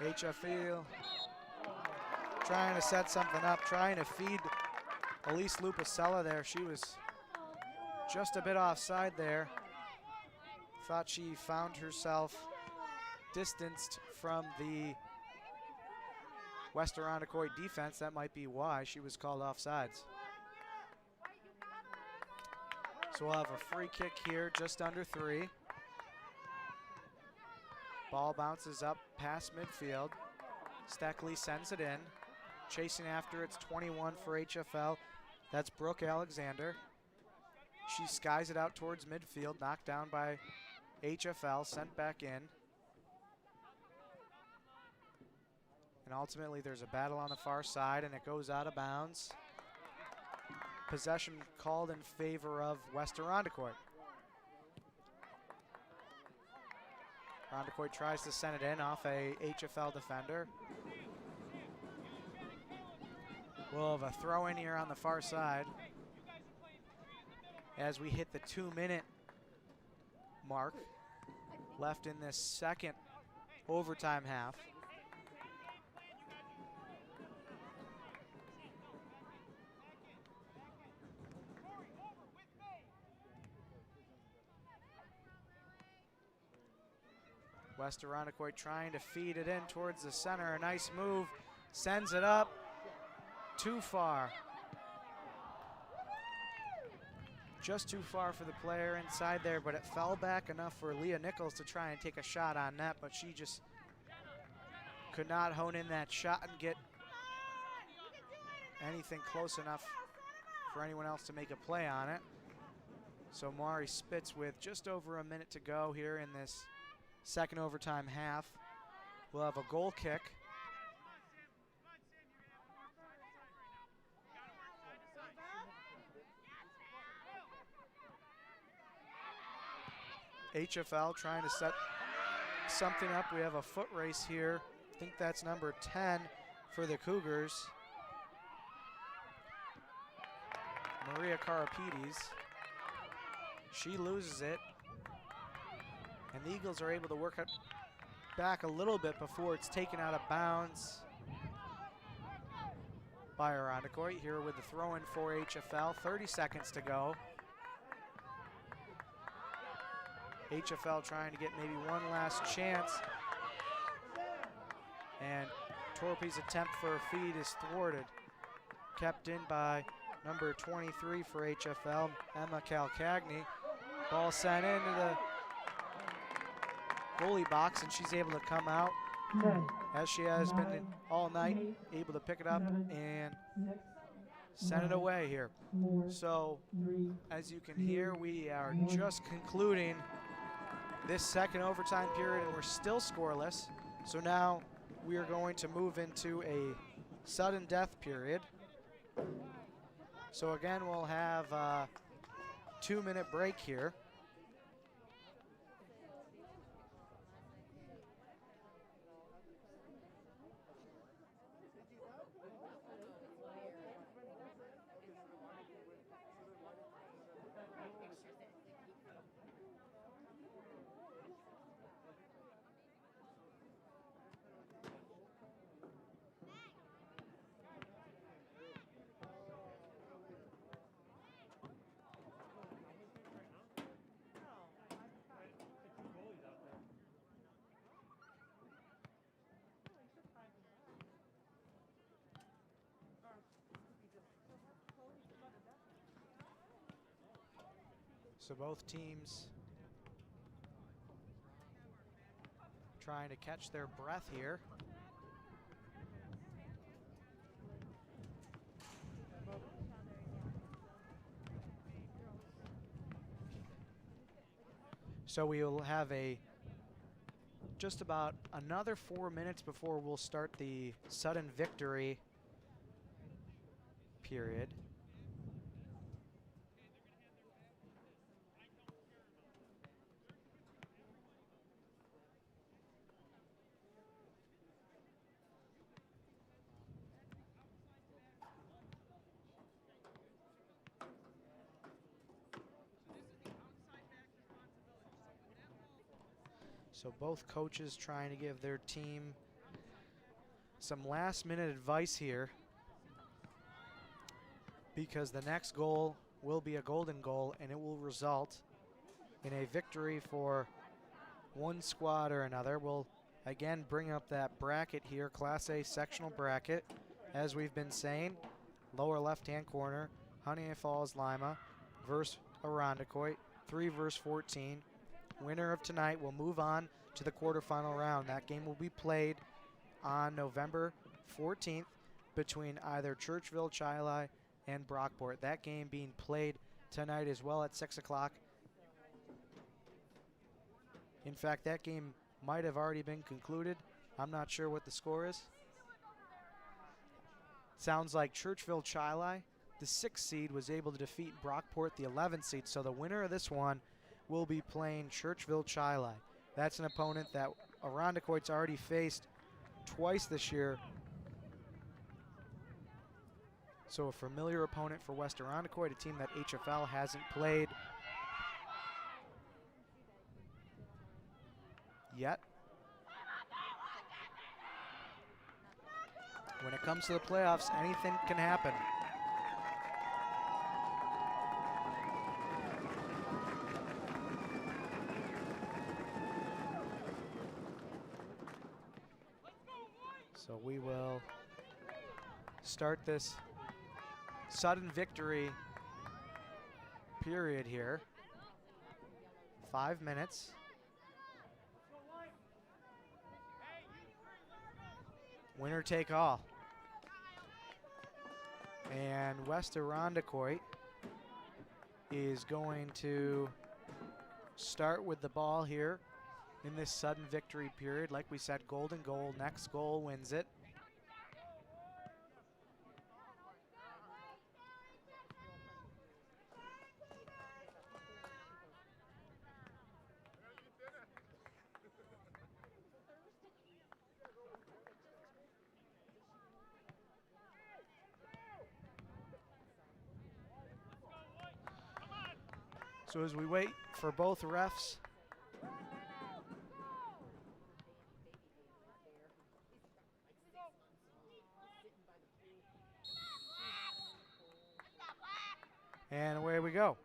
HFL trying to set something up, trying to feed Elise Lupacella there. She was just a bit offside there. Thought she found herself distanced from the West Irondequoit defense. That might be why she was called offsides. So we'll have a free kick here, just under 3. Ball bounces up past midfield. Steckley sends it in. Chasing after, it's 21 for HFL. That's Brooke Alexander. She skies it out towards midfield, knocked down by HFL, sent back in. And ultimately there's a battle on the far side, and it goes out of bounds. Possession called in favor of West Irondequoit. Irondequoit tries to send it in off a HFL defender. We'll have a throw in here on the far side as we hit the 2-minute mark left in this second overtime half. West Irondequoit trying to feed it in towards the center. A nice move, sends it up, too far. Just too far for the player inside there, but it fell back enough for Leah Nichols to try and take a shot on net, but she just could not hone in that shot and get anything close enough for anyone else to make a play on it. So Mari Spitz with just over a minute to go here in this second overtime half. We'll have a goal kick. HFL trying to set something up. We have a foot race here. I think that's number 10 for the Cougars. Maria Karapides. She loses it. And the Eagles are able to work it back a little bit before it's taken out of bounds by Irondequoit here with the throw in for HFL. 30 seconds to go. HFL trying to get maybe one last chance. And Torpy's attempt for a feed is thwarted. Kept in by number 23 for HFL, Emma Calcagni. Ball sent into the goalie box, and she's able to come out, as she has been all night, able to pick it up and send it away here. So, as you can hear, we are just concluding this second overtime period, and we're still scoreless. So now we are going to move into a sudden death period. So again, we'll have a 2-minute break here. So both teams trying to catch their breath here. So we will have just about another 4 minutes before we'll start the sudden victory period. So both coaches trying to give their team some last-minute advice here, because the next goal will be a golden goal, and it will result in a victory for one squad or another. We'll again bring up that bracket here, Class A sectional bracket. As we've been saying, lower left-hand corner, Honeoye Falls-Lima versus Irondequoit, 3 versus 14. Winner of tonight will move on to the quarterfinal round. That game will be played on November 14th between either Churchville, Chili, and Brockport. That game being played tonight as well at 6 o'clock. In fact, that game might have already been concluded. I'm not sure what the score is. Sounds like Churchville, Chili, the 6th seed, was able to defeat Brockport, the 11th seed. So the winner of this one will be playing Churchville Chili. That's an opponent that Irondequoit's already faced twice this year. So a familiar opponent for West Irondequoit, a team that HFL hasn't played yet. When it comes to the playoffs, anything can happen. start this sudden victory period here. 5 minutes. Winner take all. And West Irondequoit is going to start with the ball here in this sudden victory period. Like we said, golden goal. Next goal wins it. So as we wait for both refs and away we go.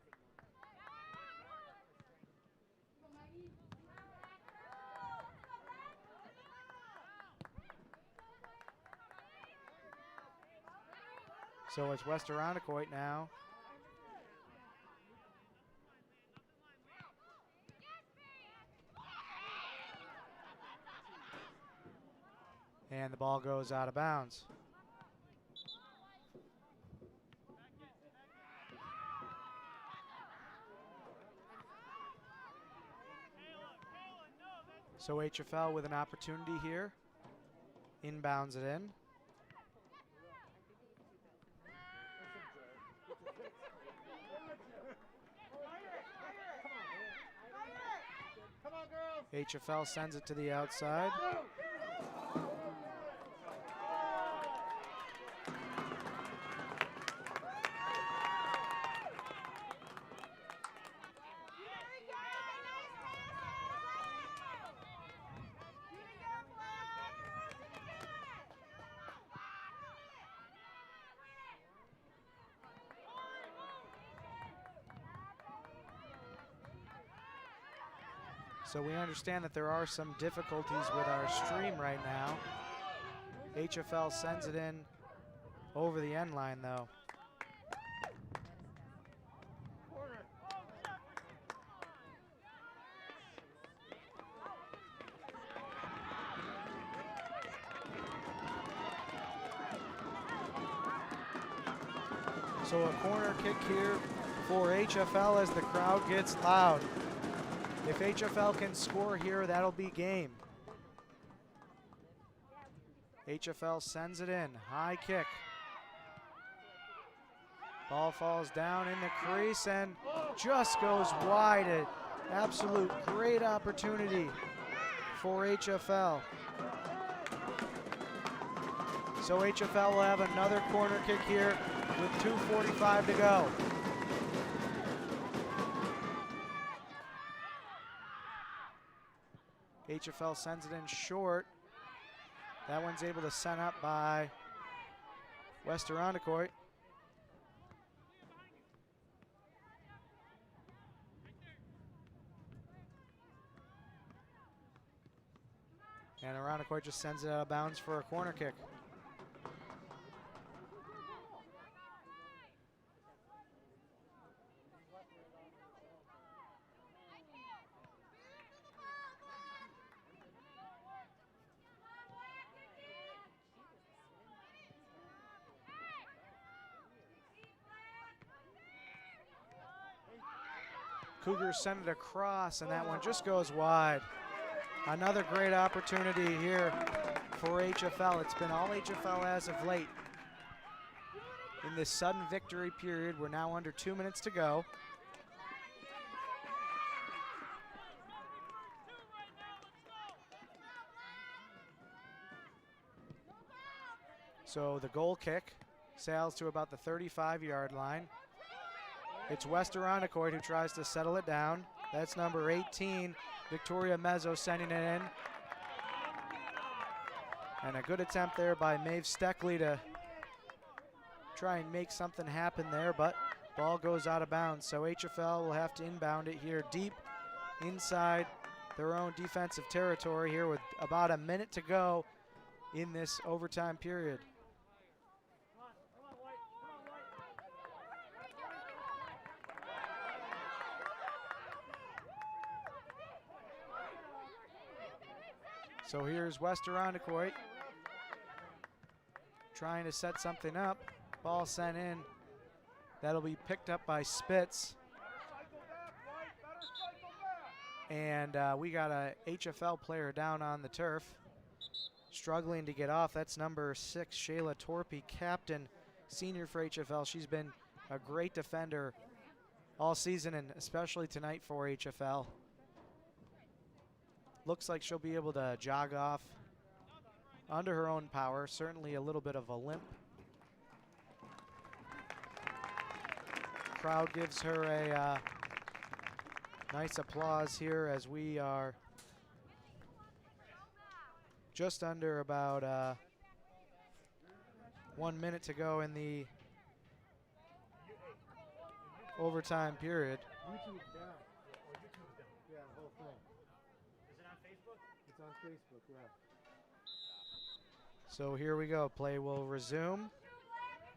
So it's West Irondequoit now. And the ball goes out of bounds. So HFL with an opportunity here. Inbounds it in. HFL sends it to the outside. So we understand that there are some difficulties with our stream right now. HFL sends it in over the end line though. So a corner kick here for HFL as the crowd gets loud. If HFL can score here, that'll be game. HFL sends it in, high kick. Ball falls down in the crease and just goes wide. An absolute great opportunity for HFL. So HFL will have another corner kick here with 2:45 to go. HFL sends it in short. That one's able to send up by West Irondequoit. And Irondequoit just sends it out of bounds for a corner kick. Cougars send it across, and that one just goes wide. Another great opportunity here for HFL. It's been all HFL as of late. In this sudden victory period, we're now under 2 minutes to go. So the goal kick sails to about the 35-yard line. It's West Irondequoit who tries to settle it down. That's number 18, Victoria Mezzo, sending it in. And a good attempt there by Maeve Steckley to try and make something happen there, but ball goes out of bounds. So HFL will have to inbound it here deep inside their own defensive territory here with about a minute to go in this overtime period. So here's West Irondequoit trying to set something up. Ball sent in. That'll be picked up by Spitz. And we got a HFL player down on the turf, struggling to get off. That's number 6, Shayla Torpy, captain, senior for HFL. She's been a great defender all season and especially tonight for HFL. Looks like she'll be able to jog off under her own power. Certainly a little bit of a limp. Crowd gives her a nice applause here as we are just under about 1 minute to go in the overtime period. YouTube's down. Yeah, the whole thing. Is it on Facebook? It's on Facebook, yeah. So here we go. Play will resume.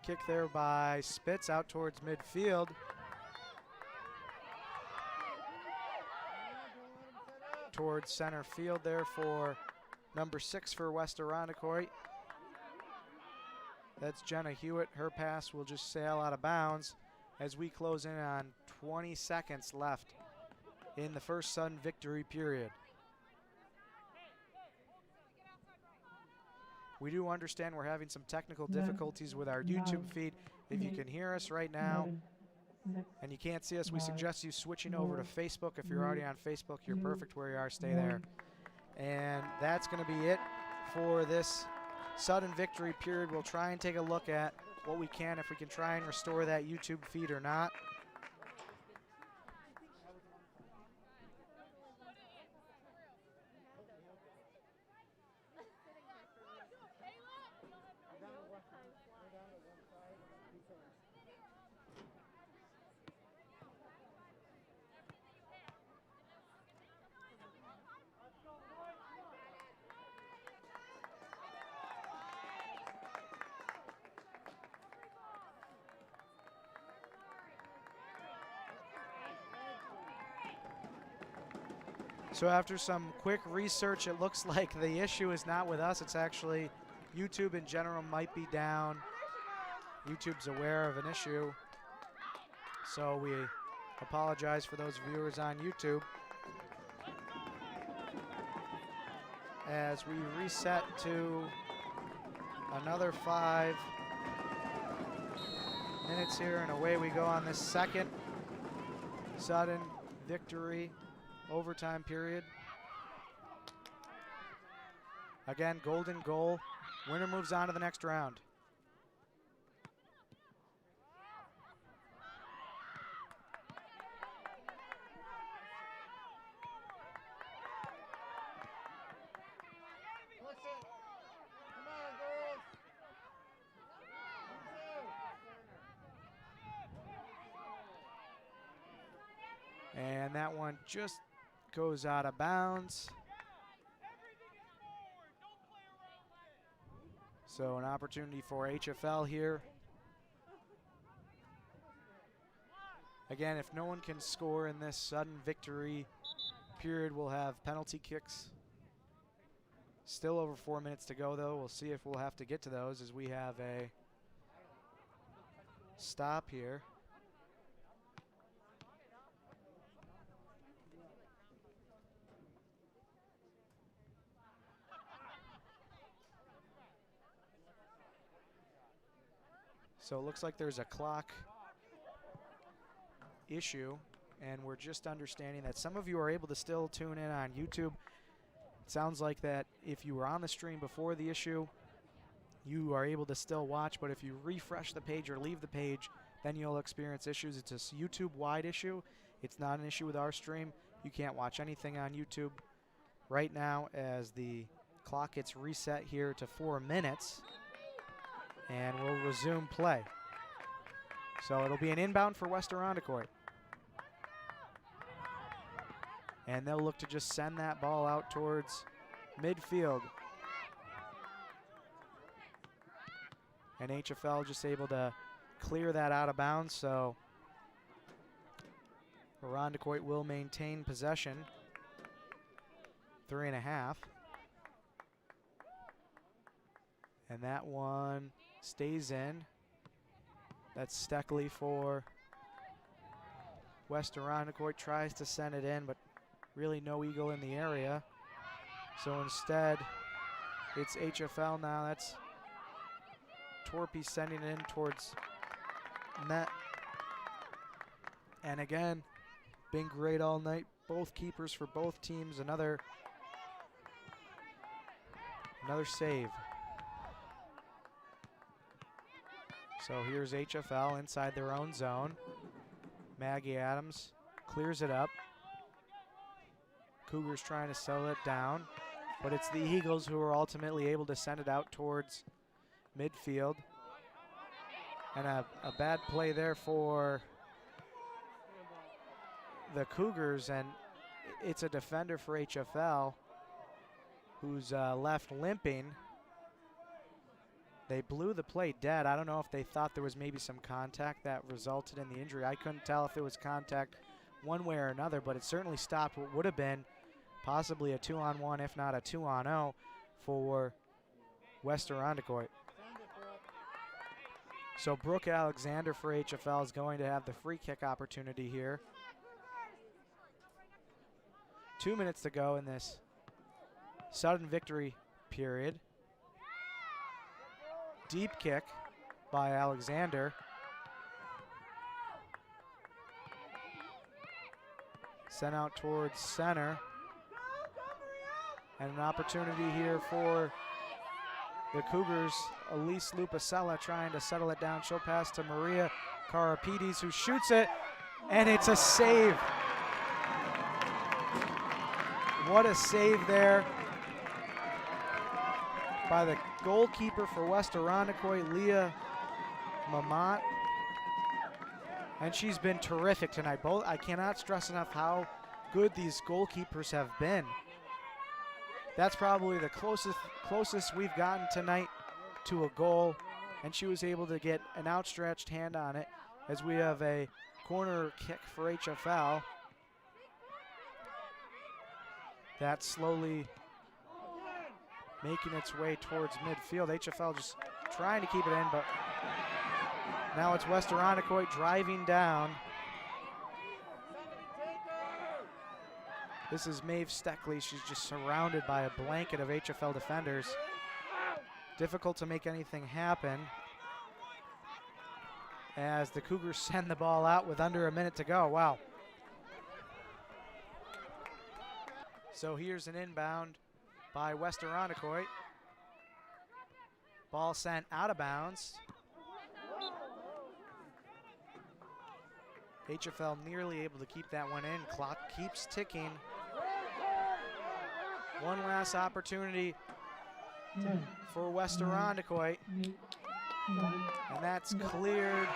Kick there by Spitz out towards midfield. Towards center field there for number 6 for West Irondequoit. That's Jenna Hewitt. Her pass will just sail out of bounds as we close in on 20 seconds left in the first Sun victory period. We do understand we're having some technical difficulties with our YouTube feed. If you can hear us right now and you can't see us, we suggest you switching over to Facebook. If you're already on Facebook, you're perfect where you are. Stay there. And that's going to be it for this sudden victory period. We'll try and take a look at what we can, if we can try and restore that YouTube feed or not. So after some quick research, it looks like the issue is not with us. It's actually YouTube in general might be down. YouTube's aware of an issue. So we apologize for those viewers on YouTube. As we reset to another 5 minutes here, and away we go on this second sudden victory overtime period. Again, golden goal. Winner moves on to the next round. And that one just goes out of bounds. So an opportunity for HFL here. Again, if no one can score in this sudden victory period, we'll have penalty kicks. Still over 4 minutes to go, though. We'll see if we'll have to get to those as we have a stop here. So it looks like there's a clock issue, and we're just understanding that some of you are able to still tune in on YouTube. It sounds like that if you were on the stream before the issue, you are able to still watch, but if you refresh the page or leave the page, then you'll experience issues. It's a YouTube-wide issue. It's not an issue with our stream. You can't watch anything on YouTube right now as the clock gets reset here to 4 minutes. And we'll resume play. So it'll be an inbound for West Irondequoit. And they'll look to just send that ball out towards midfield. And HFL just able to clear that out of bounds, so Irondequoit will maintain possession. 3.5. And that one stays in. That's Steckley for West Irondequoit. Tries to send it in, but really no eagle in the area. So instead, it's HFL now. That's Torpy sending it in towards net. And again, been great all night. Both keepers for both teams. Another save. So here's HFL inside their own zone. Maggie Adams clears it up. Cougars trying to settle it down, but it's the Eagles who are ultimately able to send it out towards midfield. And a bad play there for the Cougars, and it's a defender for HFL who's left limping. They blew the play dead. I don't know if they thought there was maybe some contact that resulted in the injury. I couldn't tell if it was contact one way or another, but it certainly stopped what would have been possibly a 2-on-1, if not a 2-on-0 for West Irondequoit. So Brooke Alexander for HFL is going to have the free kick opportunity here. 2 minutes to go in this sudden victory period. Deep kick by Alexander. Sent out towards center. And an opportunity here for the Cougars. Elise Lupacella trying to settle it down. She'll pass to Maria Karapides, who shoots it, and it's a save. What a save there by the goalkeeper for West Irondequoit, Leah Mamat. And she's been terrific tonight. I cannot stress enough how good these goalkeepers have been. That's probably the closest we've gotten tonight to a goal, and she was able to get an outstretched hand on it as we have a corner kick for HFL. That's slowly making its way towards midfield. HFL just trying to keep it in, but now it's West Irondequoit driving down. This is Maeve Steckley. She's just surrounded by a blanket of HFL defenders. Difficult to make anything happen as the Cougars send the ball out with under a minute to go. Wow. So here's an inbound by West Irondequoit. Ball sent out of bounds. HFL nearly able to keep that one in. Clock keeps ticking. One last opportunity for West Irondequoit. And that's cleared.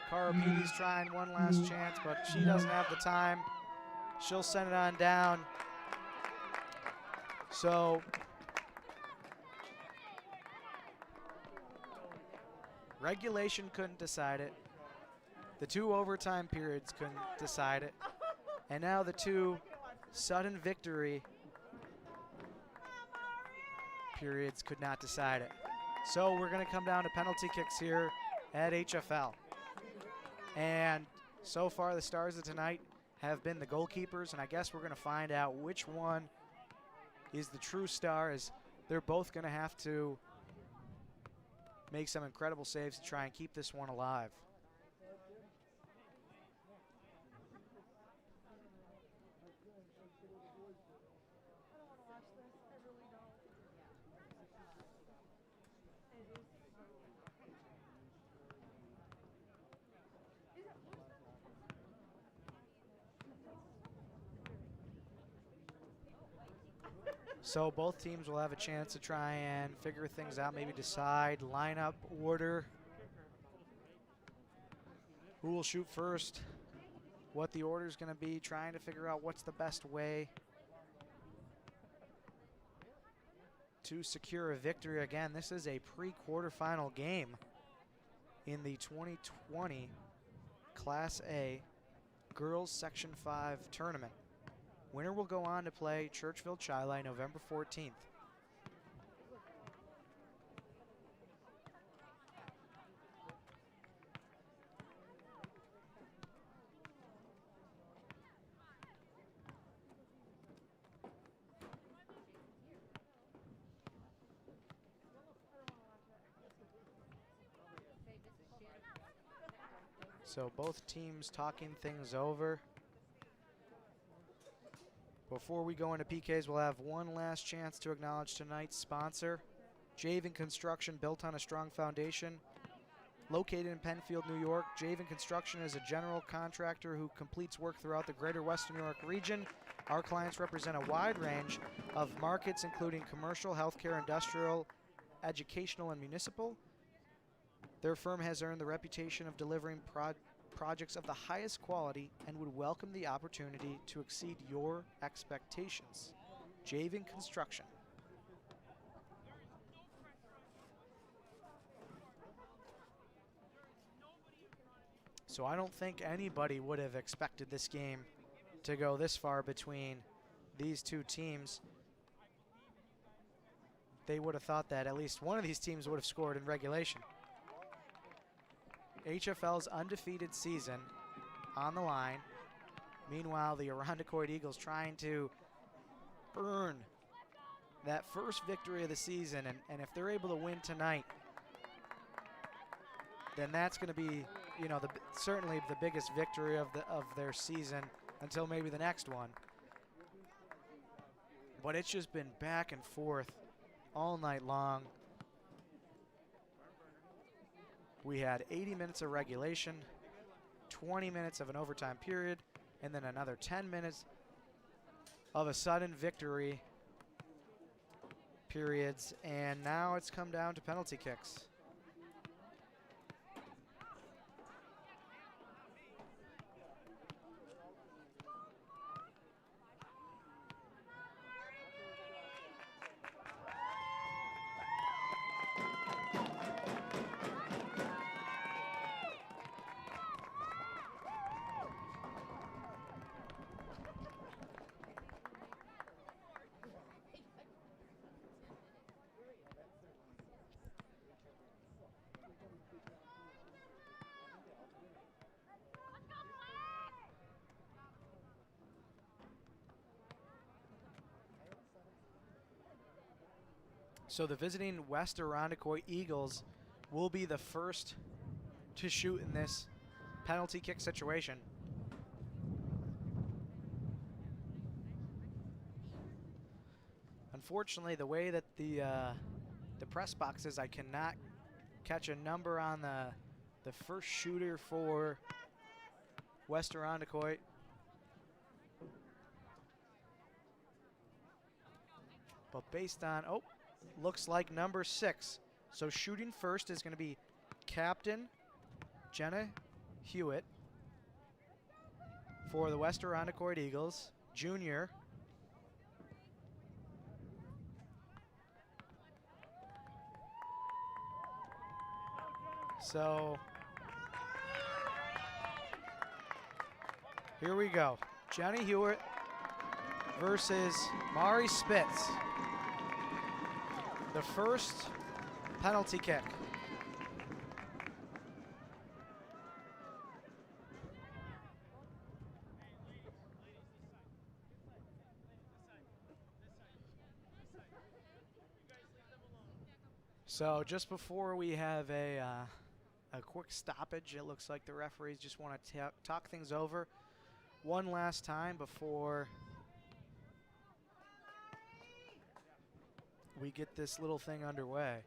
Karapides trying one last chance, but she doesn't have the time. She'll send it on down. So regulation couldn't decide it. The two overtime periods couldn't decide it. And now the two sudden victory periods could not decide it. So we're going to come down to penalty kicks here at HFL. And so far the stars of tonight have been the goalkeepers, and I guess we're going to find out which one is the true star, as they're both going to have to make some incredible saves to try and keep this one alive. So both teams will have a chance to try and figure things out, maybe decide lineup order, who will shoot first, what the order is going to be, trying to figure out what's the best way to secure a victory. Again, this is a pre-quarterfinal game in the 2020 Class A Girls Section 5 tournament. Winner will go on to play Churchville Chili November 14th. So both teams talking things over. Before we go into PKs, we'll have one last chance to acknowledge tonight's sponsor, Javen Construction, built on a strong foundation. Located in Penfield, New York, Javen Construction is a general contractor who completes work throughout the greater Western New York region. Our clients represent a wide range of markets, including commercial, healthcare, industrial, educational, and municipal. Their firm has earned the reputation of delivering projects of the highest quality and would welcome the opportunity to exceed your expectations. Javen Construction. So I don't think anybody would have expected this game to go this far between these two teams. They would have thought that at least one of these teams would have scored in regulation. HFL's undefeated season on the line. Meanwhile, the Irondequoit Eagles trying to earn that first victory of the season, and if they're able to win tonight, then that's going to be, you know, certainly the biggest victory of their season until maybe the next one. But it's just been back and forth all night long. We had 80 minutes of regulation, 20 minutes of an overtime period, and then another 10 minutes of a sudden victory periods, and now it's come down to penalty kicks. So the visiting West Irondequoit Eagles will be the first to shoot in this penalty kick situation. Unfortunately, the way that the press box is, I cannot catch a number on the first shooter for West Irondequoit. But based on, oh, looks like number 6. So shooting first is going to be Captain Jenna Hewitt for the West Irondequoit Eagles, junior. So here we go. Jenny Hewitt versus Mari Spitz. The first penalty kick. So just before we have a quick stoppage, it looks like the referees just want to talk things over one last time before we get this little thing underway.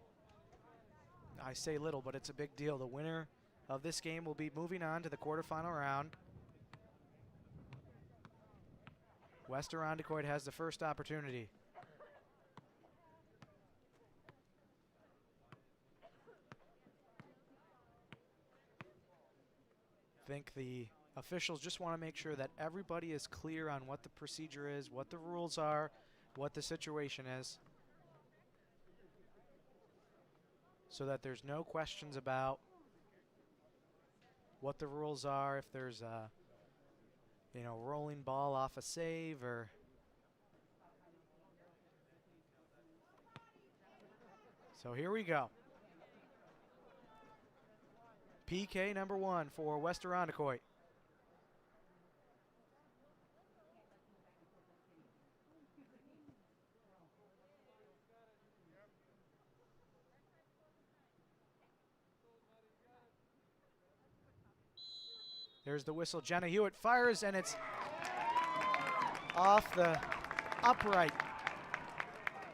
I say little, but it's a big deal. The winner of this game will be moving on to the quarterfinal round. West Irondequoit has the first opportunity. I think the officials just want to make sure that everybody is clear on what the procedure is, what the rules are, what the situation is, so that there's no questions about what the rules are, if there's a, you know, rolling ball off a save or so here we go. PK number 1 for West Irondequoit. There's the whistle. Jenna Hewitt fires, and it's off the upright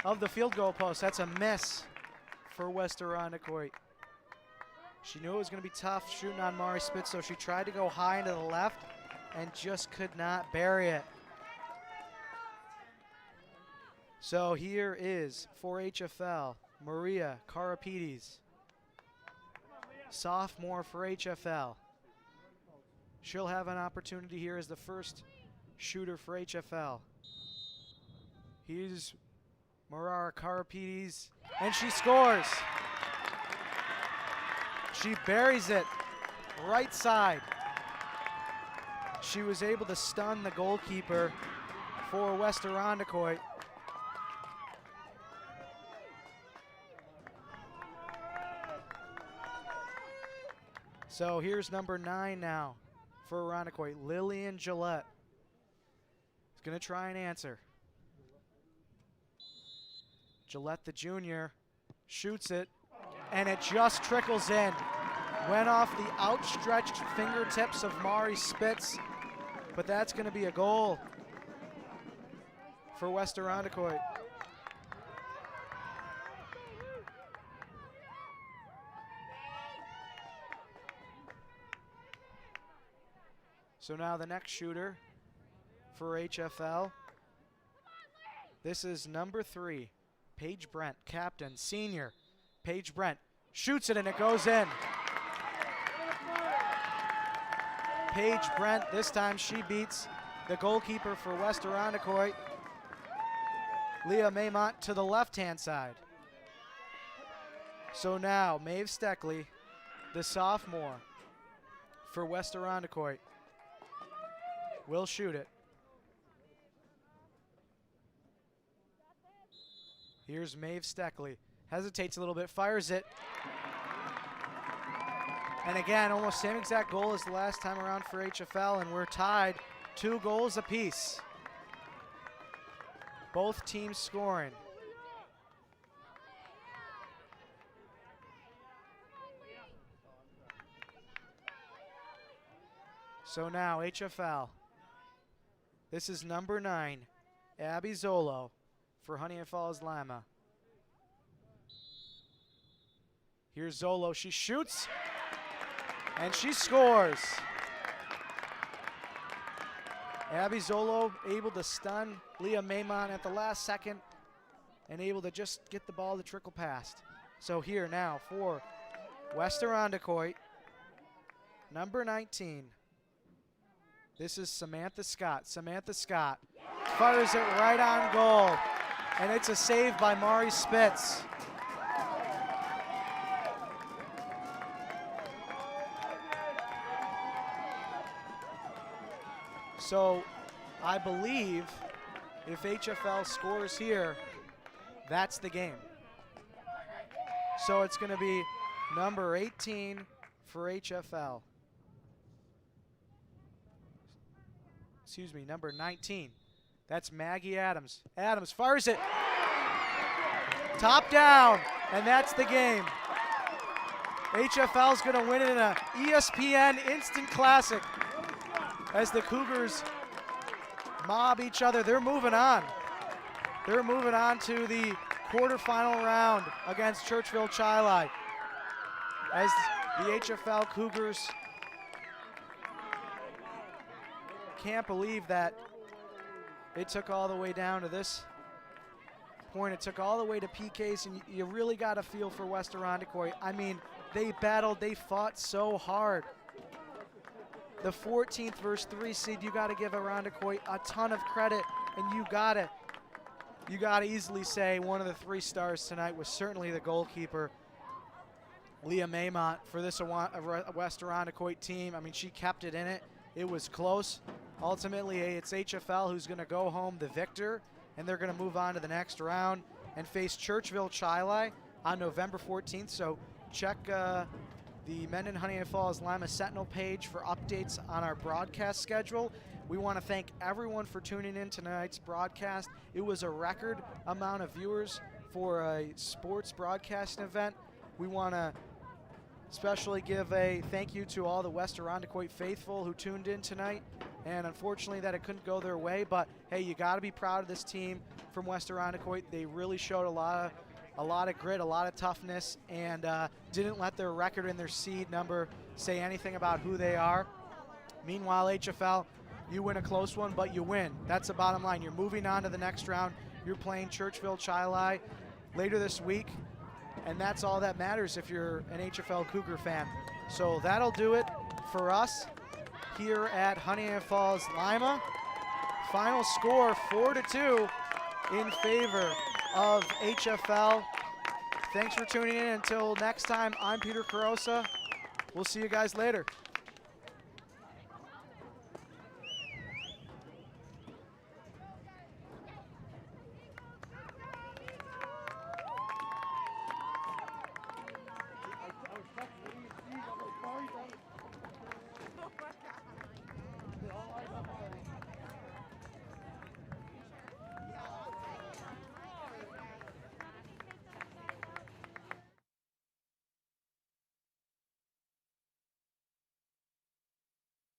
of the field goal post. That's a miss for West Irondequoit. She knew it was going to be tough shooting on Mari Spitz, so she tried to go high into the left and just could not bury it. So here is for HFL, Maria Karapides, sophomore for HFL. She'll have an opportunity here as the first shooter for HFL. Here's Maria Karapides, and she scores. She buries it right side. She was able to stun the goalkeeper for West Irondequoit. So here's number 9 now for Irondequoit, Lillian Gillette. Is going to try and answer. Gillette, the junior, shoots it, and it just trickles in. Went off the outstretched fingertips of Mari Spitz, but that's going to be a goal for West Irondequoit. So now the next shooter for HFL. This is number 3, Paige Brent, captain, senior. Paige Brent shoots it and it goes in. Paige Brent, this time she beats the goalkeeper for West Irondequoit, Leah Maymont, to the left-hand side. So now Maeve Steckley, the sophomore for West Irondequoit, will shoot it. Here's Maeve Steckley. Hesitates a little bit, fires it. And again, almost same exact goal as the last time around for HFL, and we're tied 2 goals apiece. Both teams scoring. So now HFL. This is number 9, Abby Zolo for Falls-Lima. Here's Zolo, she shoots, and she scores. Abby Zolo able to stun Leah Maymont at the last second and able to just get the ball to trickle past. So here now for West Irondequoit, number 19. This is Samantha Scott. Samantha Scott fires it right on goal, and it's a save by Mari Spitz. So I believe if HFL scores here, that's the game. So it's going to be number 18 for HFL. Excuse me, number 19. That's Maggie Adams. Adams fires it. Top down, and that's the game. HFL's going to win it in a ESPN Instant Classic as the Cougars mob each other. They're moving on. They're moving on to the quarterfinal round against Churchville Chili as the HFL Cougars can't believe that it took all the way down to this point. It took all the way to PKs, and you really got to feel for West Irondequoit. I mean, they battled, they fought so hard. The 14th versus 3 seed, you got to give Irondequoit a ton of credit, and you got to easily say one of the 3 stars tonight was certainly the goalkeeper, Leah Maymont, for this West Irondequoit team. I mean, she kept it in it. It was close. Ultimately, it's HFL who's going to go home the victor, and they're going to move on to the next round and face Churchville Chili on November 14th. So check the Mendon-Honeoye Falls-Lima Sentinel page for updates on our broadcast schedule. We want to thank everyone for tuning in tonight's broadcast. It was a record amount of viewers for a sports broadcasting event. We want to especially give a thank you to all the West Irondequoit faithful who tuned in tonight. And unfortunately that it couldn't go their way, but hey, you got to be proud of this team from West Irondequoit. They really showed a lot of grit, a lot of toughness, and didn't let their record and their seed number say anything about who they are. Meanwhile, HFL, you win a close one, but you win. That's the bottom line. You're moving on to the next round. You're playing Churchville-Chili later this week, and that's all that matters if you're an HFL Cougar fan. So that'll do it for us here at Honeoye Falls-Lima. Final score 4-2 in favor of HFL. Thanks for tuning in. Until next time, I'm Peter Carosa. We'll see you guys later.